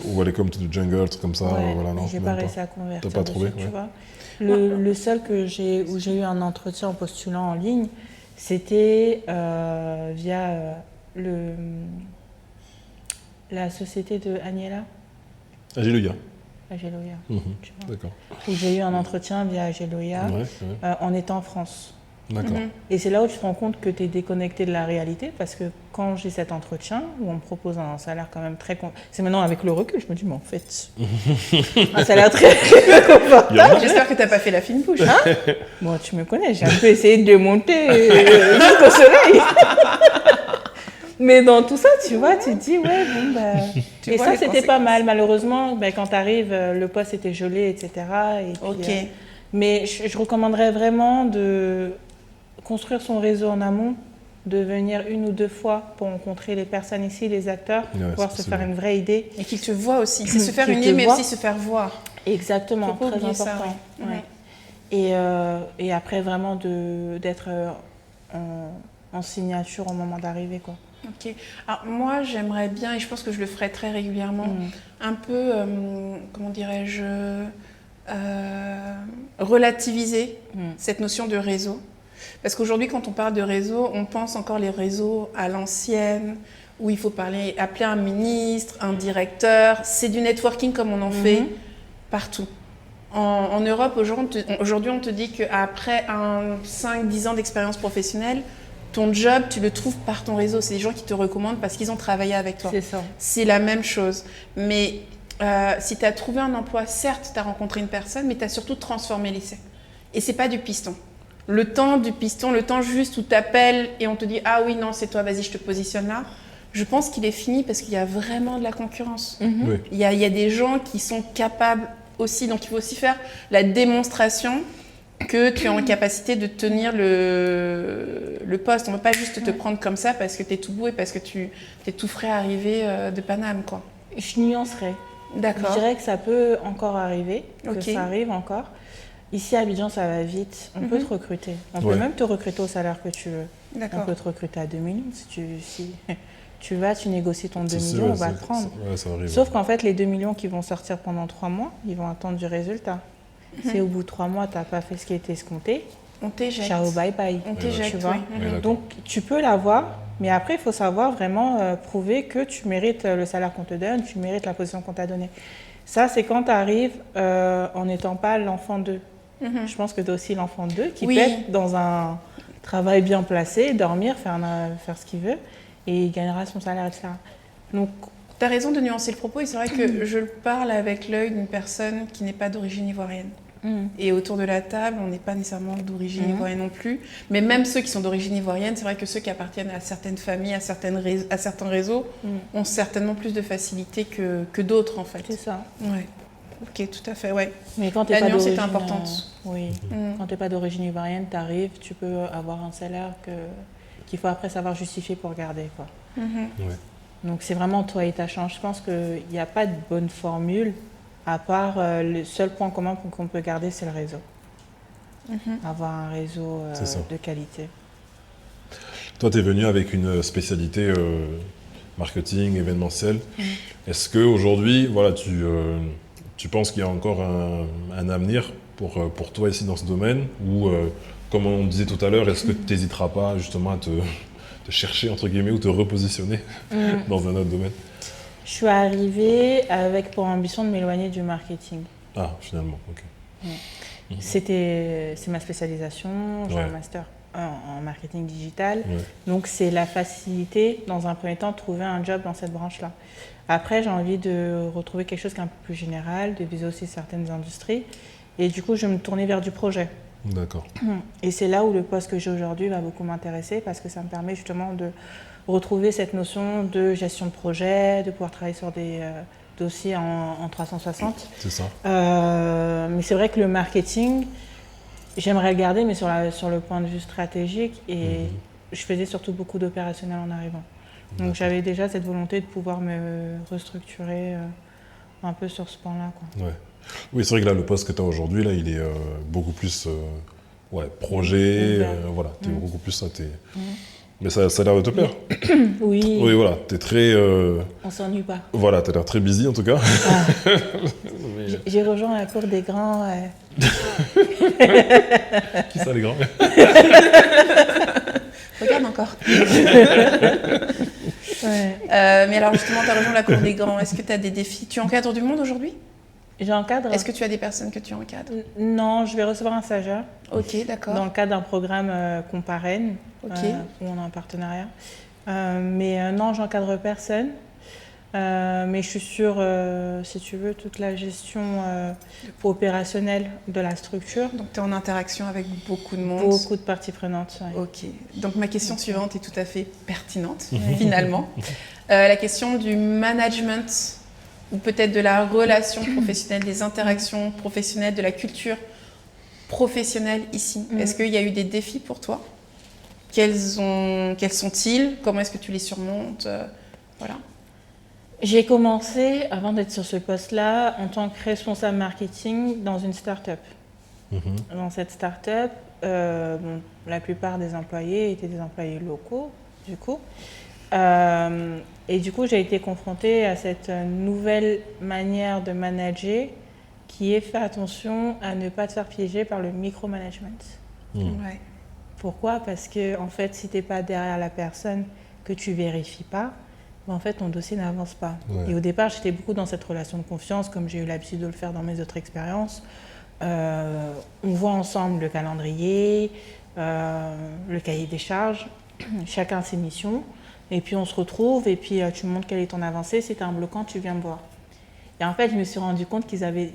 ou Welcome to the Jungle, truc comme ça, voilà, non? J'ai pas réussi à convertir. T'as pas trouvé, tu vois. Le seul où j'ai eu un entretien en postulant en ligne, c'était via la société de Agnella. Ageloia. Ageloia. D'accord. Où j'ai eu un entretien via Ageloia en étant en France. D'accord. Et c'est là où tu te rends compte que tu es déconnecté de la réalité parce que quand j'ai cet entretien où on me propose un salaire quand même très... C'est maintenant avec le recul, je me dis, mais en fait, un salaire très confortable. J'espère que tu n'as pas fait la fine bouche. Bon, tu me connais, j'ai un peu essayé de monter jusqu'au soleil. Mais dans tout ça, tu vois, tu te dis, ouais, bon, bah... Et ça, c'était pas mal. Malheureusement, bah, quand tu arrives, le poste était gelé, etc. Et puis, mais je recommanderais vraiment de construire son réseau en amont, de venir 1 ou 2 fois pour rencontrer les personnes ici, les acteurs, pouvoir se faire une vraie idée. Et qu'ils te voient aussi. C'est se faire une idée, mais aussi se faire voir. Exactement, très important. Ça, Et après, vraiment d'être en signature au moment d'arriver, quoi. Ok. Alors moi, j'aimerais bien, et je pense que je le ferai très régulièrement, un peu, comment dirais-je, relativiser cette notion de réseau. Parce qu'aujourd'hui, quand on parle de réseau, on pense encore les réseaux à l'ancienne, où il faut appeler un ministre, un directeur. C'est du networking comme on en fait partout. En Europe, aujourd'hui, on te dit qu'après 5-10 ans d'expérience professionnelle, ton job, tu le trouves par ton réseau. C'est des gens qui te recommandent parce qu'ils ont travaillé avec toi. C'est ça. C'est la même chose. Mais si tu as trouvé un emploi, certes, tu as rencontré une personne, mais tu as surtout transformé l'essai. Et c'est pas du piston. Le temps du piston, le temps juste où tu appelles et on te dit « Ah oui, non, c'est toi, vas-y, je te positionne là », je pense qu'il est fini parce qu'il y a vraiment de la concurrence. Oui. Il y a des gens qui sont capables aussi. Donc, il faut aussi faire la démonstration que tu es en capacité de tenir le poste. On ne va pas juste te prendre comme ça parce que tu es tout beau et parce que tu es tout frais arrivé de Paname, quoi. Je nuancerais. D'accord. Je dirais que ça peut encore arriver, que ça arrive encore. Ici, à Abidjan, ça va vite. On peut te recruter. On peut même te recruter au salaire que tu veux. D'accord. On peut te recruter à 2 millions. Si tu vas, tu négocies ton 2 millions, on va te prendre. Ça arrive. Sauf qu'en fait, les 2 millions qui vont sortir pendant 3 mois, ils vont attendre du résultat. Si au bout de 3 mois, tu n'as pas fait ce qui était escompté, on t'éjecte. Ciao, bye bye. On t'éjecte, tu vois. Oui, donc, tu peux l'avoir, mais après, il faut savoir vraiment prouver que tu mérites le salaire qu'on te donne, tu mérites la position qu'on t'a donnée. Ça, c'est quand tu arrives en n'étant pas l'enfant d'eux. Je pense que tu es aussi l'enfant d'eux qui peut être dans un travail bien placé, dormir, faire ce qu'il veut, et il gagnera son salaire, etc. Donc, tu as raison de nuancer le propos, et c'est vrai que je parle avec l'œil d'une personne qui n'est pas d'origine ivoirienne. Et autour de la table, on n'est pas nécessairement d'origine ivoirienne non plus. Mais même ceux qui sont d'origine ivoirienne, c'est vrai que ceux qui appartiennent à certaines familles, à certains réseaux, ont certainement plus de facilité que d'autres, en fait. C'est ça. Ouais. Ok, tout à fait, ouais. Mais quand la nuance est importante. Oui. Quand tu n'es pas d'origine ivoirienne, tu arrives, tu peux avoir un salaire qu'il faut après savoir justifier pour garder, quoi. Ouais. Donc c'est vraiment toi et ta chance. Je pense qu'il n'y a pas de bonne formule, à part le seul point commun qu'on peut garder, c'est le réseau. Avoir un réseau de qualité. Toi, tu es venu avec une spécialité marketing, événementiel. Est-ce qu'aujourd'hui, voilà, tu penses qu'il y a encore un avenir pour toi ici dans ce domaine ou, comme on disait tout à l'heure, est-ce que tu n'hésiteras pas justement à te chercher, entre guillemets, ou te repositionner dans un autre domaine? Je suis arrivée avec pour ambition de m'éloigner du marketing. Ah, finalement, ok. C'est ma spécialisation, j'ai un master en marketing digital. Donc, c'est la facilité, dans un premier temps, de trouver un job dans cette branche-là. Après, j'ai envie de retrouver quelque chose qui est un peu plus général, de viser aussi certaines industries. Et du coup, je vais me tourner vers du projet. D'accord. Et c'est là où le poste que j'ai aujourd'hui va beaucoup m'intéresser parce que ça me permet justement de retrouver cette notion de gestion de projet, de pouvoir travailler sur des dossiers en 360. C'est ça. Mais c'est vrai que le marketing, j'aimerais le garder, mais sur le point de vue stratégique. Et je faisais surtout beaucoup d'opérationnel en arrivant. Donc j'avais déjà cette volonté de pouvoir me restructurer un peu sur ce pan-là, quoi. Ouais. Oui, c'est vrai que là, le poste que tu as aujourd'hui, là, il est beaucoup plus projet. Voilà, tu es beaucoup plus ça. Mais ça a l'air de te plaire. Oui. Oui, voilà, tu es très... On s'ennuie pas. Voilà, tu as l'air très busy en tout cas. Ah. J'ai rejoint la cour des grands. Qui ça, les grands? Regarde encore. Mais alors justement, tu as rejoint la cour des grands. Est-ce que tu as des défis? Tu encadres du monde aujourd'hui? J'encadre. Est-ce que tu as des personnes que tu encadres? Non, je vais recevoir un stagiaire. Ok, d'accord. Dans le cadre d'un programme qu'on parraine, où on a un partenariat. Mais non, j'encadre personne. Mais je suis sûre, si tu veux, toute la gestion opérationnelle de la structure. Donc tu es en interaction avec beaucoup de monde. Beaucoup de parties prenantes. Ouais. Ok. Donc ma question suivante est tout à fait pertinente, finalement. La question du management, ou peut-être de la relation professionnelle, des interactions professionnelles, de la culture professionnelle ici. Est-ce qu'il y a eu des défis pour toi? Quels sont-ils? Comment est-ce que tu les surmontes? Voilà. J'ai commencé, avant d'être sur ce poste-là, en tant que responsable marketing dans une start-up. Dans cette start-up, la plupart des employés étaient des employés locaux, du coup. Et du coup, j'ai été confrontée à cette nouvelle manière de manager qui est faire attention à ne pas te faire piéger par le micromanagement. Ouais. Pourquoi? Parce que en fait, si tu n'es pas derrière la personne, que tu ne vérifies pas, en fait, ton dossier n'avance pas. Et au départ, j'étais beaucoup dans cette relation de confiance, comme j'ai eu l'habitude de le faire dans mes autres expériences. On voit ensemble le calendrier, le cahier des charges, chacun ses missions. Et puis on se retrouve et puis tu me montres quelle est ton avancée. Si tu as un bloquant, tu viens me voir. Et en fait, je me suis rendu compte qu'ils avaient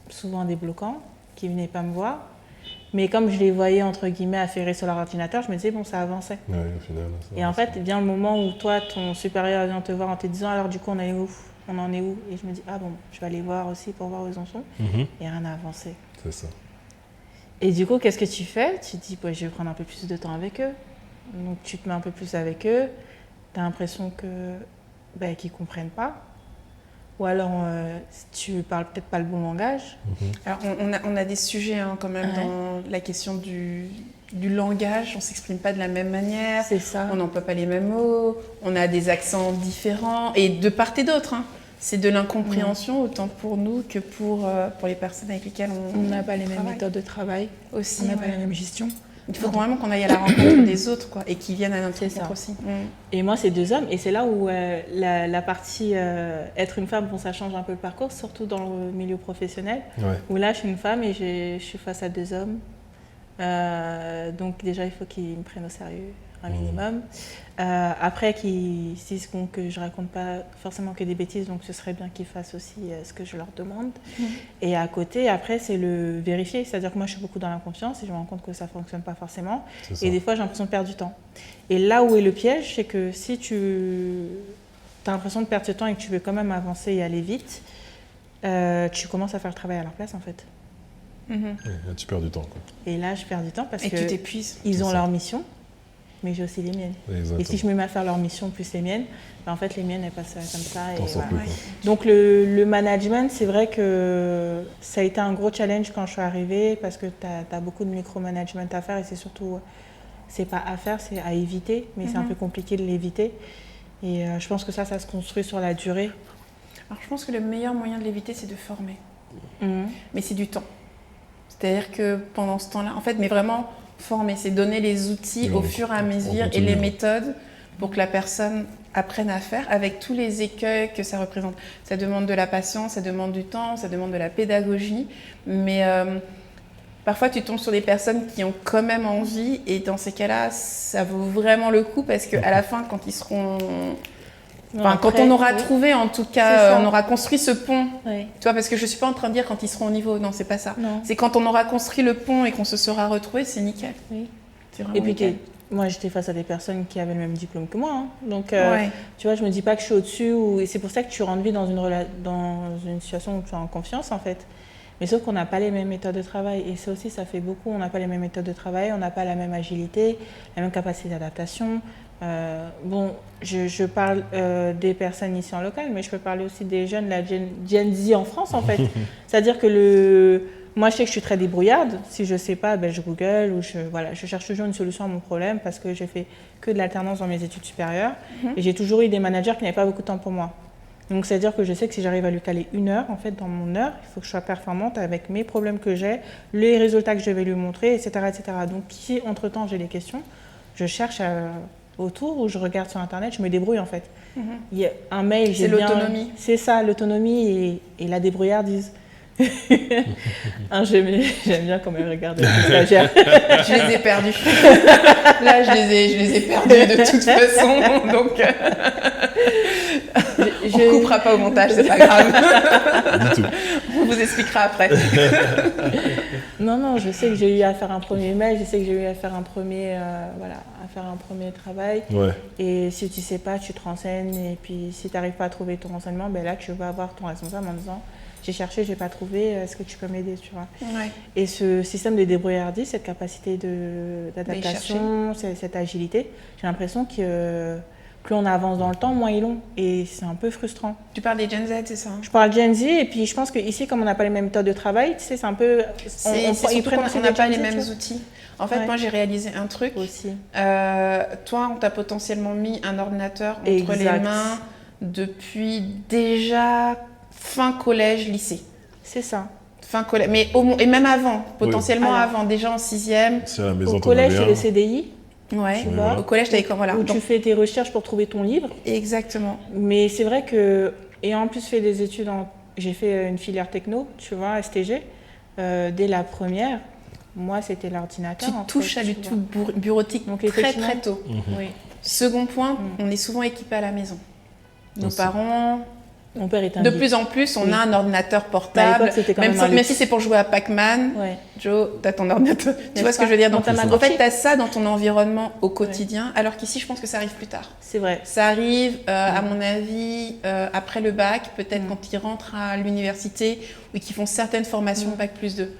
souvent des bloquants, qui ne venaient pas me voir. Mais comme je les voyais, entre guillemets, affairer sur leur ordinateur, je me disais, bon, ça avançait. Ouais, au final, et en fait, vient le moment où toi, ton supérieur vient te voir en te disant, alors du coup, on en est où? Et je me dis, ah bon, je vais aller voir aussi pour voir où ils en sont. Et rien n'a avancé. C'est ça. Et du coup, qu'est-ce que tu fais? Tu te dis, je vais prendre un peu plus de temps avec eux. Donc, tu te mets un peu plus avec eux. Tu as l'impression qu'ils ne comprennent pas. Ou alors, tu parles peut-être pas le bon langage. Alors, on a des sujets quand même dans la question du langage. On ne s'exprime pas de la même manière. C'est ça. On n'emploie pas les mêmes mots. On a des accents différents. Et de part et d'autre. C'est de l'incompréhension autant pour nous que pour les personnes avec lesquelles on n'a pas les mêmes méthodes de travail. Aussi, on n'a pas la même gestion. Il faut vraiment qu'on aille à la rencontre des autres et qu'ils viennent à notre rencontre aussi. Et moi, c'est 2 hommes. Et c'est là où la partie être une femme, ça change un peu le parcours, surtout dans le milieu professionnel. Où là, je suis une femme et je suis face à 2 hommes. Donc déjà, il faut qu'ils me prennent au sérieux un minimum. Après, qu'ils se disent que je raconte pas forcément que des bêtises, donc ce serait bien qu'ils fassent aussi ce que je leur demande. Et à côté, après, c'est le vérifier. C'est-à-dire que moi, je suis beaucoup dans la confiance et je me rends compte que ça fonctionne pas forcément. Et des fois, j'ai l'impression de perdre du temps. Et là où est le piège, c'est que si tu as l'impression de perdre du temps et que tu veux quand même avancer et aller vite, tu commences à faire le travail à leur place, en fait. Et là, tu perds du temps, quoi. Et là, je perds du temps parce que tu t'épuises. Ils ont leur mission, mais j'ai aussi les miennes. Exactement. Et si je me mets à faire leur mission plus les miennes, en fait, les miennes, elles passent comme ça. Et voilà. Plus, donc, le management, c'est vrai que ça a été un gros challenge quand je suis arrivée parce que tu as beaucoup de micromanagement à faire et c'est surtout, c'est pas à faire, c'est à éviter, mais c'est un peu compliqué de l'éviter. Et je pense que ça se construit sur la durée. Alors, je pense que le meilleur moyen de l'éviter, c'est de former. Mais c'est du temps. C'est-à-dire que pendant ce temps-là, en fait, mais vraiment former, c'est donner les outils au fur et à mesure et les méthodes pour que la personne apprenne à faire avec tous les écueils que ça représente. Ça demande de la patience, ça demande du temps, ça demande de la pédagogie, mais parfois tu tombes sur des personnes qui ont quand même envie et dans ces cas-là, ça vaut vraiment le coup parce qu'à la fin, quand ils seront... quand on aura trouvé, en tout cas, on aura construit ce pont. Oui. Tu vois, parce que je ne suis pas en train de dire quand ils seront au niveau. Non, c'est pas ça. C'est quand on aura construit le pont et qu'on se sera retrouvés, c'est nickel. Oui. C'est vraiment nickel. Moi, j'étais face à des personnes qui avaient le même diplôme que moi. Hein. Donc, tu vois, je me dis pas que je suis au-dessus. Et c'est pour ça que tu rentres vite dans une situation où tu es en confiance, en fait. Mais sauf qu'on n'a pas les mêmes méthodes de travail. Et ça aussi, ça fait beaucoup. On n'a pas les mêmes méthodes de travail, on n'a pas la même agilité, la même capacité d'adaptation. Je parle des personnes ici en local, mais je peux parler aussi des jeunes, la Gen Z en France en fait. C'est-à-dire que moi je sais que je suis très débrouillarde. Si je ne sais pas, je Google ou je cherche toujours une solution à mon problème parce que j'ai fait que de l'alternance dans mes études supérieures et j'ai toujours eu des managers qui n'avaient pas beaucoup de temps pour moi. Donc c'est-à-dire que je sais que si j'arrive à lui caler 1 heure en fait dans mon heure, il faut que je sois performante avec mes problèmes que j'ai, les résultats que je vais lui montrer, etc. etc. Donc si entre-temps j'ai des questions, je cherche autour où je regarde sur internet, je me débrouille en fait. Il y a un mail, c'est l'autonomie. C'est ça, l'autonomie et la débrouillardise. J'aime bien quand elle regarde les stagiaires. Je les ai perdus. Là, je les ai perdus de toute façon. Donc, on ne coupera pas au montage, c'est pas grave. Du tout. On vous expliquera après. Non, je sais que j'ai eu à faire un premier mail, je sais que j'ai eu à faire un premier, un premier travail. Ouais. Et si tu ne sais pas, tu te renseignes. Et puis, si tu n'arrives pas à trouver ton renseignement, là, tu vas voir ton responsable en disant j'ai cherché, je n'ai pas trouvé, est-ce que tu peux m'aider, tu vois. Ouais. Et ce système de débrouillardise, cette capacité d'adaptation, cette agilité, j'ai l'impression que plus on avance dans le temps, moins ils l'ont. Et c'est un peu frustrant. Tu parles des Gen Z, c'est ça? Je parle Gen Z, et puis je pense qu'ici, comme on n'a pas les mêmes méthodes de travail, tu sais, c'est un peu... On n'a pas les mêmes outils. En fait, moi, j'ai réalisé un truc. Aussi. Toi, on t'a potentiellement mis un ordinateur entre les mains depuis déjà fin collège, lycée. C'est ça. Fin collège, mais et même avant, potentiellement avant, déjà en 6e. C'est à la maison. Au collège, c'est le CDI. Ouais. Au collège, tu avais comme voilà. Où tu fais tes recherches pour trouver ton livre. Exactement. Mais c'est vrai que, et en plus fait des études, j'ai fait une filière techno, tu vois, STG, dès la première. Moi, c'était l'ordinateur. Tu touches à du tout bureautique donc, très très tôt. Oui. Second point, on est souvent équipé à la maison. Nos parents. Mon père est un de plus en plus, on a un ordinateur portable. Même si c'est pour jouer à Pac-Man, Joe, tu as ton ordinateur. Tu vois ce que je veux dire? Donc, en fait, tu as ça dans ton environnement au quotidien, alors qu'ici, je pense que ça arrive plus tard. C'est vrai. Ça arrive, à mon avis, après le bac, peut-être quand ils rentrent à l'université ou qu'ils font certaines formations bac plus 2.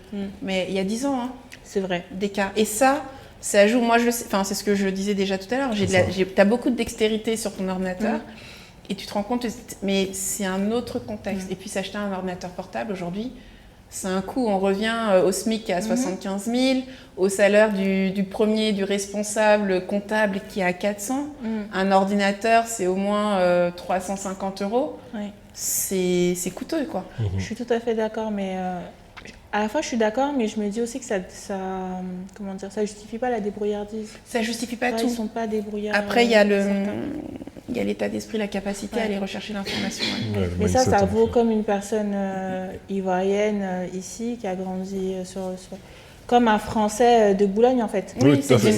Mais il y a 10 ans, hein, c'est vrai. D'écart. Et ça joue. Moi, c'est ce que je disais déjà tout à l'heure. Tu as beaucoup de dextérité sur ton ordinateur. Et tu te rends compte, mais c'est un autre contexte. Et puis s'acheter un ordinateur portable aujourd'hui, c'est un coût. On revient au SMIC qui est à 75 000, au salaire du responsable comptable qui est à 400. Un ordinateur, c'est au moins 350 €. Ouais. C'est coûteux, quoi. Je suis tout à fait d'accord, mais à la fois je suis d'accord, mais je me dis aussi que ça justifie pas la débrouillardise. Ça justifie pas tout. Ils sont pas débrouillards. Après, il y a l'état d'esprit, la capacité à aller rechercher l'information. Mais ça vaut comme une personne ivoirienne ici qui a grandi comme un Français de Boulogne en fait. Oui, tout à fait.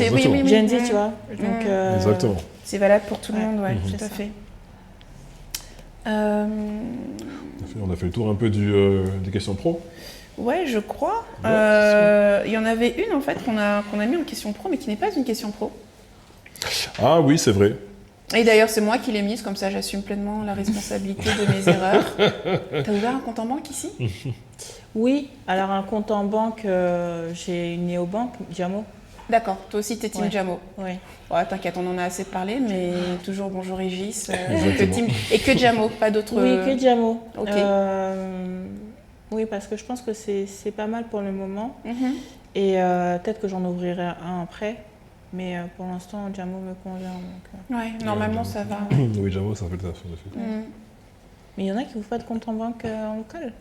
Gen Z, tu vois. Donc, exactement. C'est valable pour tout le monde, tout à fait. On a fait le tour un peu des questions pro. Ouais, je crois. Il y en avait une en fait qu'on a mis en question pro, mais qui n'est pas une question pro. Ah oui, c'est vrai. Et d'ailleurs, c'est moi qui l'ai mise, comme ça j'assume pleinement la responsabilité de mes erreurs. T'as ouvert un compte en banque ici? Oui, alors un compte en banque, j'ai une néobanque, Jamo. D'accord, toi aussi t'es team Jamo. Oui. Ouais, t'inquiète, on en a assez parlé, mais toujours bonjour Régis. Et que Jamo, pas d'autres... Oui, que Jamo. Ok. Oui, parce que je pense que c'est pas mal pour le moment. Et peut-être que j'en ouvrirai un après. Mais pour l'instant, Jamo me convient. Ouais, normalement ça va. Oui, Jamo, ça fait le taf, en effet. Mais il y en a qui n'ouvrent pas de compte en banque en local.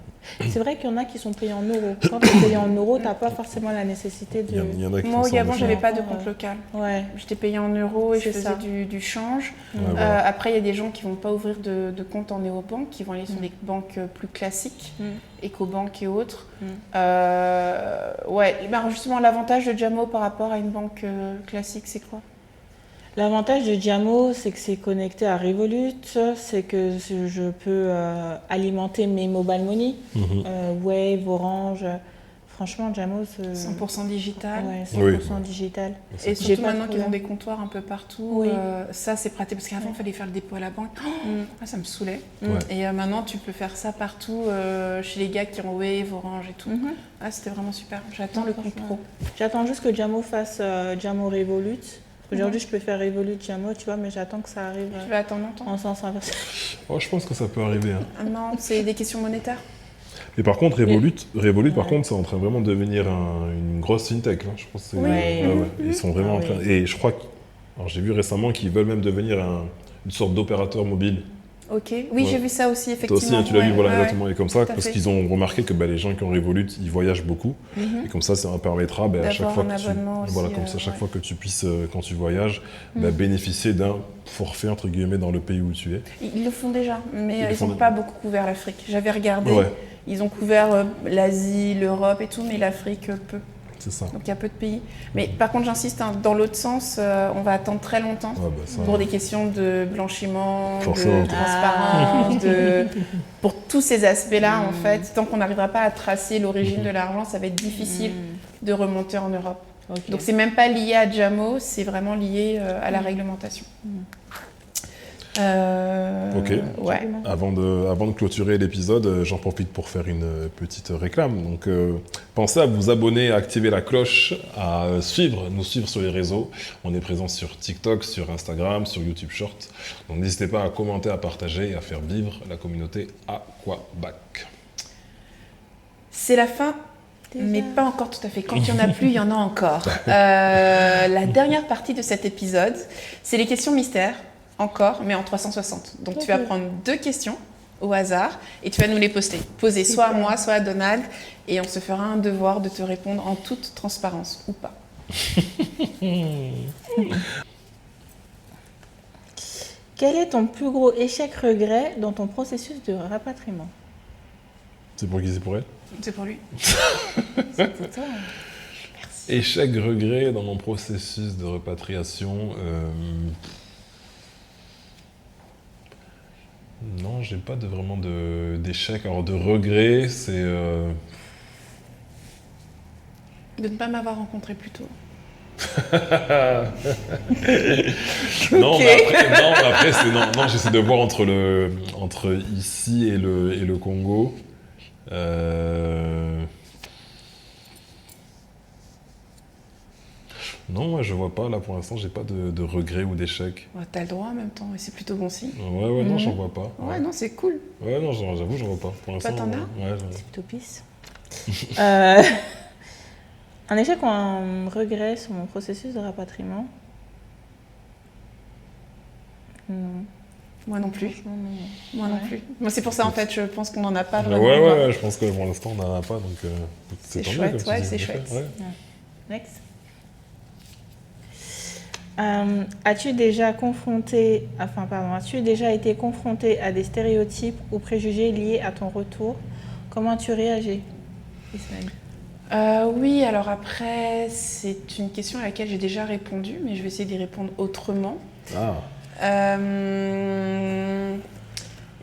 C'est vrai qu'il y en a qui sont payés en euros. Quand tu es payé en euros, tu n'as pas forcément la nécessité de... Moi, au Gabon, je n'avais pas de compte local. Ouais. J'étais payée en euros et je faisais du change. Après, il y a des gens qui ne vont pas ouvrir de compte en néobanque, qui vont aller sur des banques plus classiques, Ecobank et autres. Justement, l'avantage de Jamo par rapport à une banque classique, c'est quoi? L'avantage de Jamo, c'est que c'est connecté à Revolut, c'est que je peux alimenter mes mobile money, Wave, Orange. Franchement, Jamo, c'est 100% digital. Ouais, 100% digital. Et surtout maintenant qu'ils ont des comptoirs un peu partout, ça c'est pratique. Parce qu'avant, il fallait faire le dépôt à la banque. Ça me saoulait. Et maintenant, tu peux faire ça partout chez les gars qui ont Wave, Orange et tout. C'était vraiment super. J'attends le compte pro. J'attends juste que Jamo fasse Jamo Revolut. Aujourd'hui, je peux faire Revolut Jamo, tu vois, mais j'attends que ça arrive. Tu vas attendre longtemps en sens inversé. Je pense que ça peut arriver. Non, c'est des questions monétaires. Mais par contre, Revolut, par contre, c'est en train vraiment de devenir une grosse fintech. Je pense que ils sont vraiment en train. Et je crois j'ai vu récemment qu'ils veulent même devenir une sorte d'opérateur mobile. Ok, oui, j'ai vu ça aussi, effectivement. Toi aussi, tu l'as vu, exactement. Et comme ça, parce qu'ils ont remarqué que les gens qui ont Revolut, ils voyagent beaucoup. Et comme ça permettra à chaque fois fois que tu puisses, quand tu voyages, bénéficier d'un forfait, entre guillemets, dans le pays où tu es. Ils le font déjà, mais ils n'ont pas beaucoup couvert l'Afrique. J'avais regardé, ils ont couvert l'Asie, l'Europe et tout, mais l'Afrique peu. C'est ça. Donc il y a peu de pays. Mais par contre, j'insiste, dans l'autre sens, on va attendre très longtemps pour des questions de blanchiment, de transparence, pour tous ces aspects-là, en fait. Tant qu'on n'arrivera pas à tracer l'origine de l'argent, ça va être difficile de remonter en Europe. Donc c'est même pas lié à Jamo, c'est vraiment lié à la réglementation. Avant de clôturer l'épisode, j'en profite pour faire une petite réclame. Donc, pensez à vous abonner, à activer la cloche, à nous suivre sur les réseaux. On est présent sur TikTok, sur Instagram, sur YouTube Short. Donc, n'hésitez pas à commenter, à partager et à faire vivre la communauté Aquabac. C'est la fin. Mais pas encore tout à fait. Quand il n'y en a plus, il y en a encore. La dernière partie de cet épisode, c'est les questions mystères. Encore, mais en 360. Donc tu vas prendre 2 questions au hasard et tu vas nous les poser soit à moi, soit à Donald, et on se fera un devoir de te répondre en toute transparence, ou pas. Quel est ton plus gros échec-regret dans ton processus de rapatriement? C'est pour qui? C'est pour elle? C'est pour lui. C'est pour toi. Merci. Échec-regret dans mon processus de repatriation. Non, j'ai pas vraiment d'échec. Alors de regret, c'est... De ne pas m'avoir rencontré plus tôt. Non, j'essaie de voir entre ici et le Congo. Non, moi je vois pas, là pour l'instant j'ai pas de regrets ou d'échecs. T'as le droit en même temps et c'est plutôt bon signe. Non, j'en vois pas. Ouais, non, c'est cool. Ouais, non, j'avoue, j'en vois pas. Pour l'instant, toi, t'en as? C'est plutôt pisse. Un échec ou un regret sur mon processus de rapatriement? Non. Moi non plus. Non. Moi non plus. Moi, c'est pour ça, en fait, je pense qu'on n'en a pas vraiment. Ouais, je pense que pour l'instant, on n'en a pas, donc c'est chouette, c'est chouette. Next. As-tu déjà été confronté à des stéréotypes ou préjugés liés à ton retour? Comment as-tu réagi, Ismaël? Oui, alors après, c'est une question à laquelle j'ai déjà répondu, mais je vais essayer d'y répondre autrement.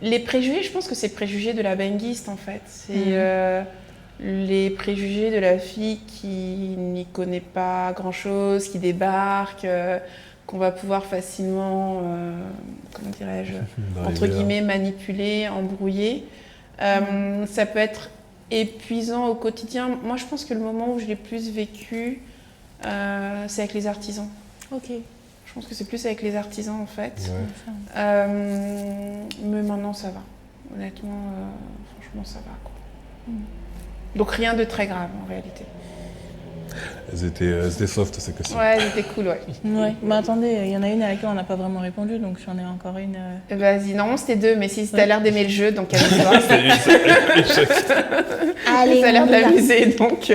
Les préjugés, je pense que c'est le préjugé de la benguiste, en fait. C'est les préjugés de la fille qui n'y connaît pas grand-chose, qui débarque, qu'on va pouvoir facilement, comment dirais-je, entre guillemets, manipuler, embrouiller. Ça peut être épuisant au quotidien. Moi, je pense que le moment où je l'ai plus vécu, c'est avec les artisans. Ok. Je pense que c'est plus avec les artisans, en fait. Ouais. Mais maintenant, ça va. Honnêtement, franchement, ça va, quoi. Donc, rien de très grave, en réalité. Elles étaient soft ces questions. Ouais, elles étaient cool, ouais. Ouais. Mais attendez, il y en a une à laquelle on n'a pas vraiment répondu, donc j'en ai encore une. Vas-y, non, c'était 2, mais si t'as l'air d'aimer le jeu, donc allez savoir. Allez, ça a l'air d'amuser, donc.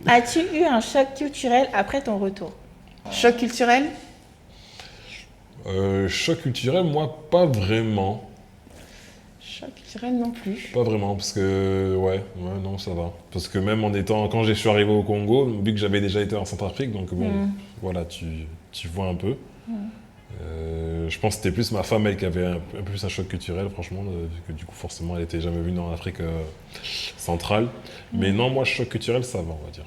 As-tu eu un choc culturel après ton retour? Choc culturel? Choc culturel, moi, pas vraiment. Choc culturel non plus. Pas vraiment, parce que, ouais, non, ça va. Parce que même quand je suis arrivé au Congo, vu que j'avais déjà été en Centrafrique, donc bon, voilà, tu vois un peu. Je pense que c'était plus ma femme, elle, qui avait un peu plus un choc culturel, franchement, vu que du coup, forcément, elle était jamais venue en Afrique centrale. Mais non, moi, choc culturel, ça va, on va dire.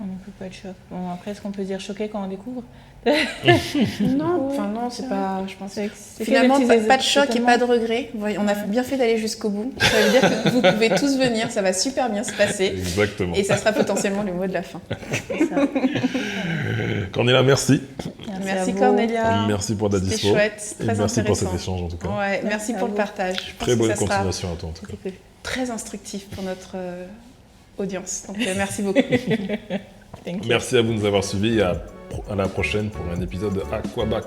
On ne peut pas de choc. Bon, après, est-ce qu'on peut dire choqué quand on découvre? Non, enfin non, c'est pas. Je pense. C'est Finalement, pas de choc et pas de regret. On a bien fait d'aller jusqu'au bout. Ça veut dire que vous pouvez tous venir, ça va super bien se passer. Exactement. Et ça sera potentiellement le mot de la fin. C'est ça. Cornélia, merci. Merci Cornélia. Merci pour ta dispo. C'était chouette, très merci intéressant. pour cet échange en tout cas. Ouais, merci pour le partage. Je pense Très bonne que ça continuation à toi en tout cas. Très instructif pour notre audience. Donc merci beaucoup. Merci à vous de nous avoir suivis et à la prochaine pour un épisode de Aquabac.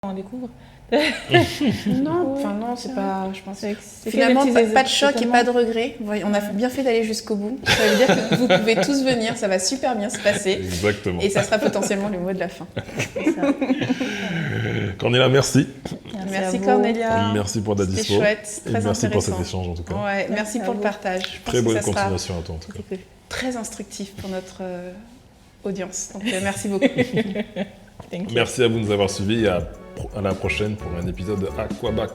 On découvre. Non, enfin non, c'est pas. Je pense. Finalement, pas de choc et pas de regret. On a bien fait d'aller jusqu'au bout. Ça veut dire que vous pouvez tous venir, ça va super bien se passer. Exactement. Et ça sera potentiellement le mot de la fin. Cornélia, merci. Merci Cornélia. Merci pour ta dispo. C'était chouette, très merci intéressant. pour cet échange en tout cas. Ouais, merci pour le partage. Très bonne continuation à toi en tout cas. Très instructif pour notre audience. Donc merci beaucoup. Merci à vous de nous avoir suivis et à la prochaine pour un épisode de Aquabac.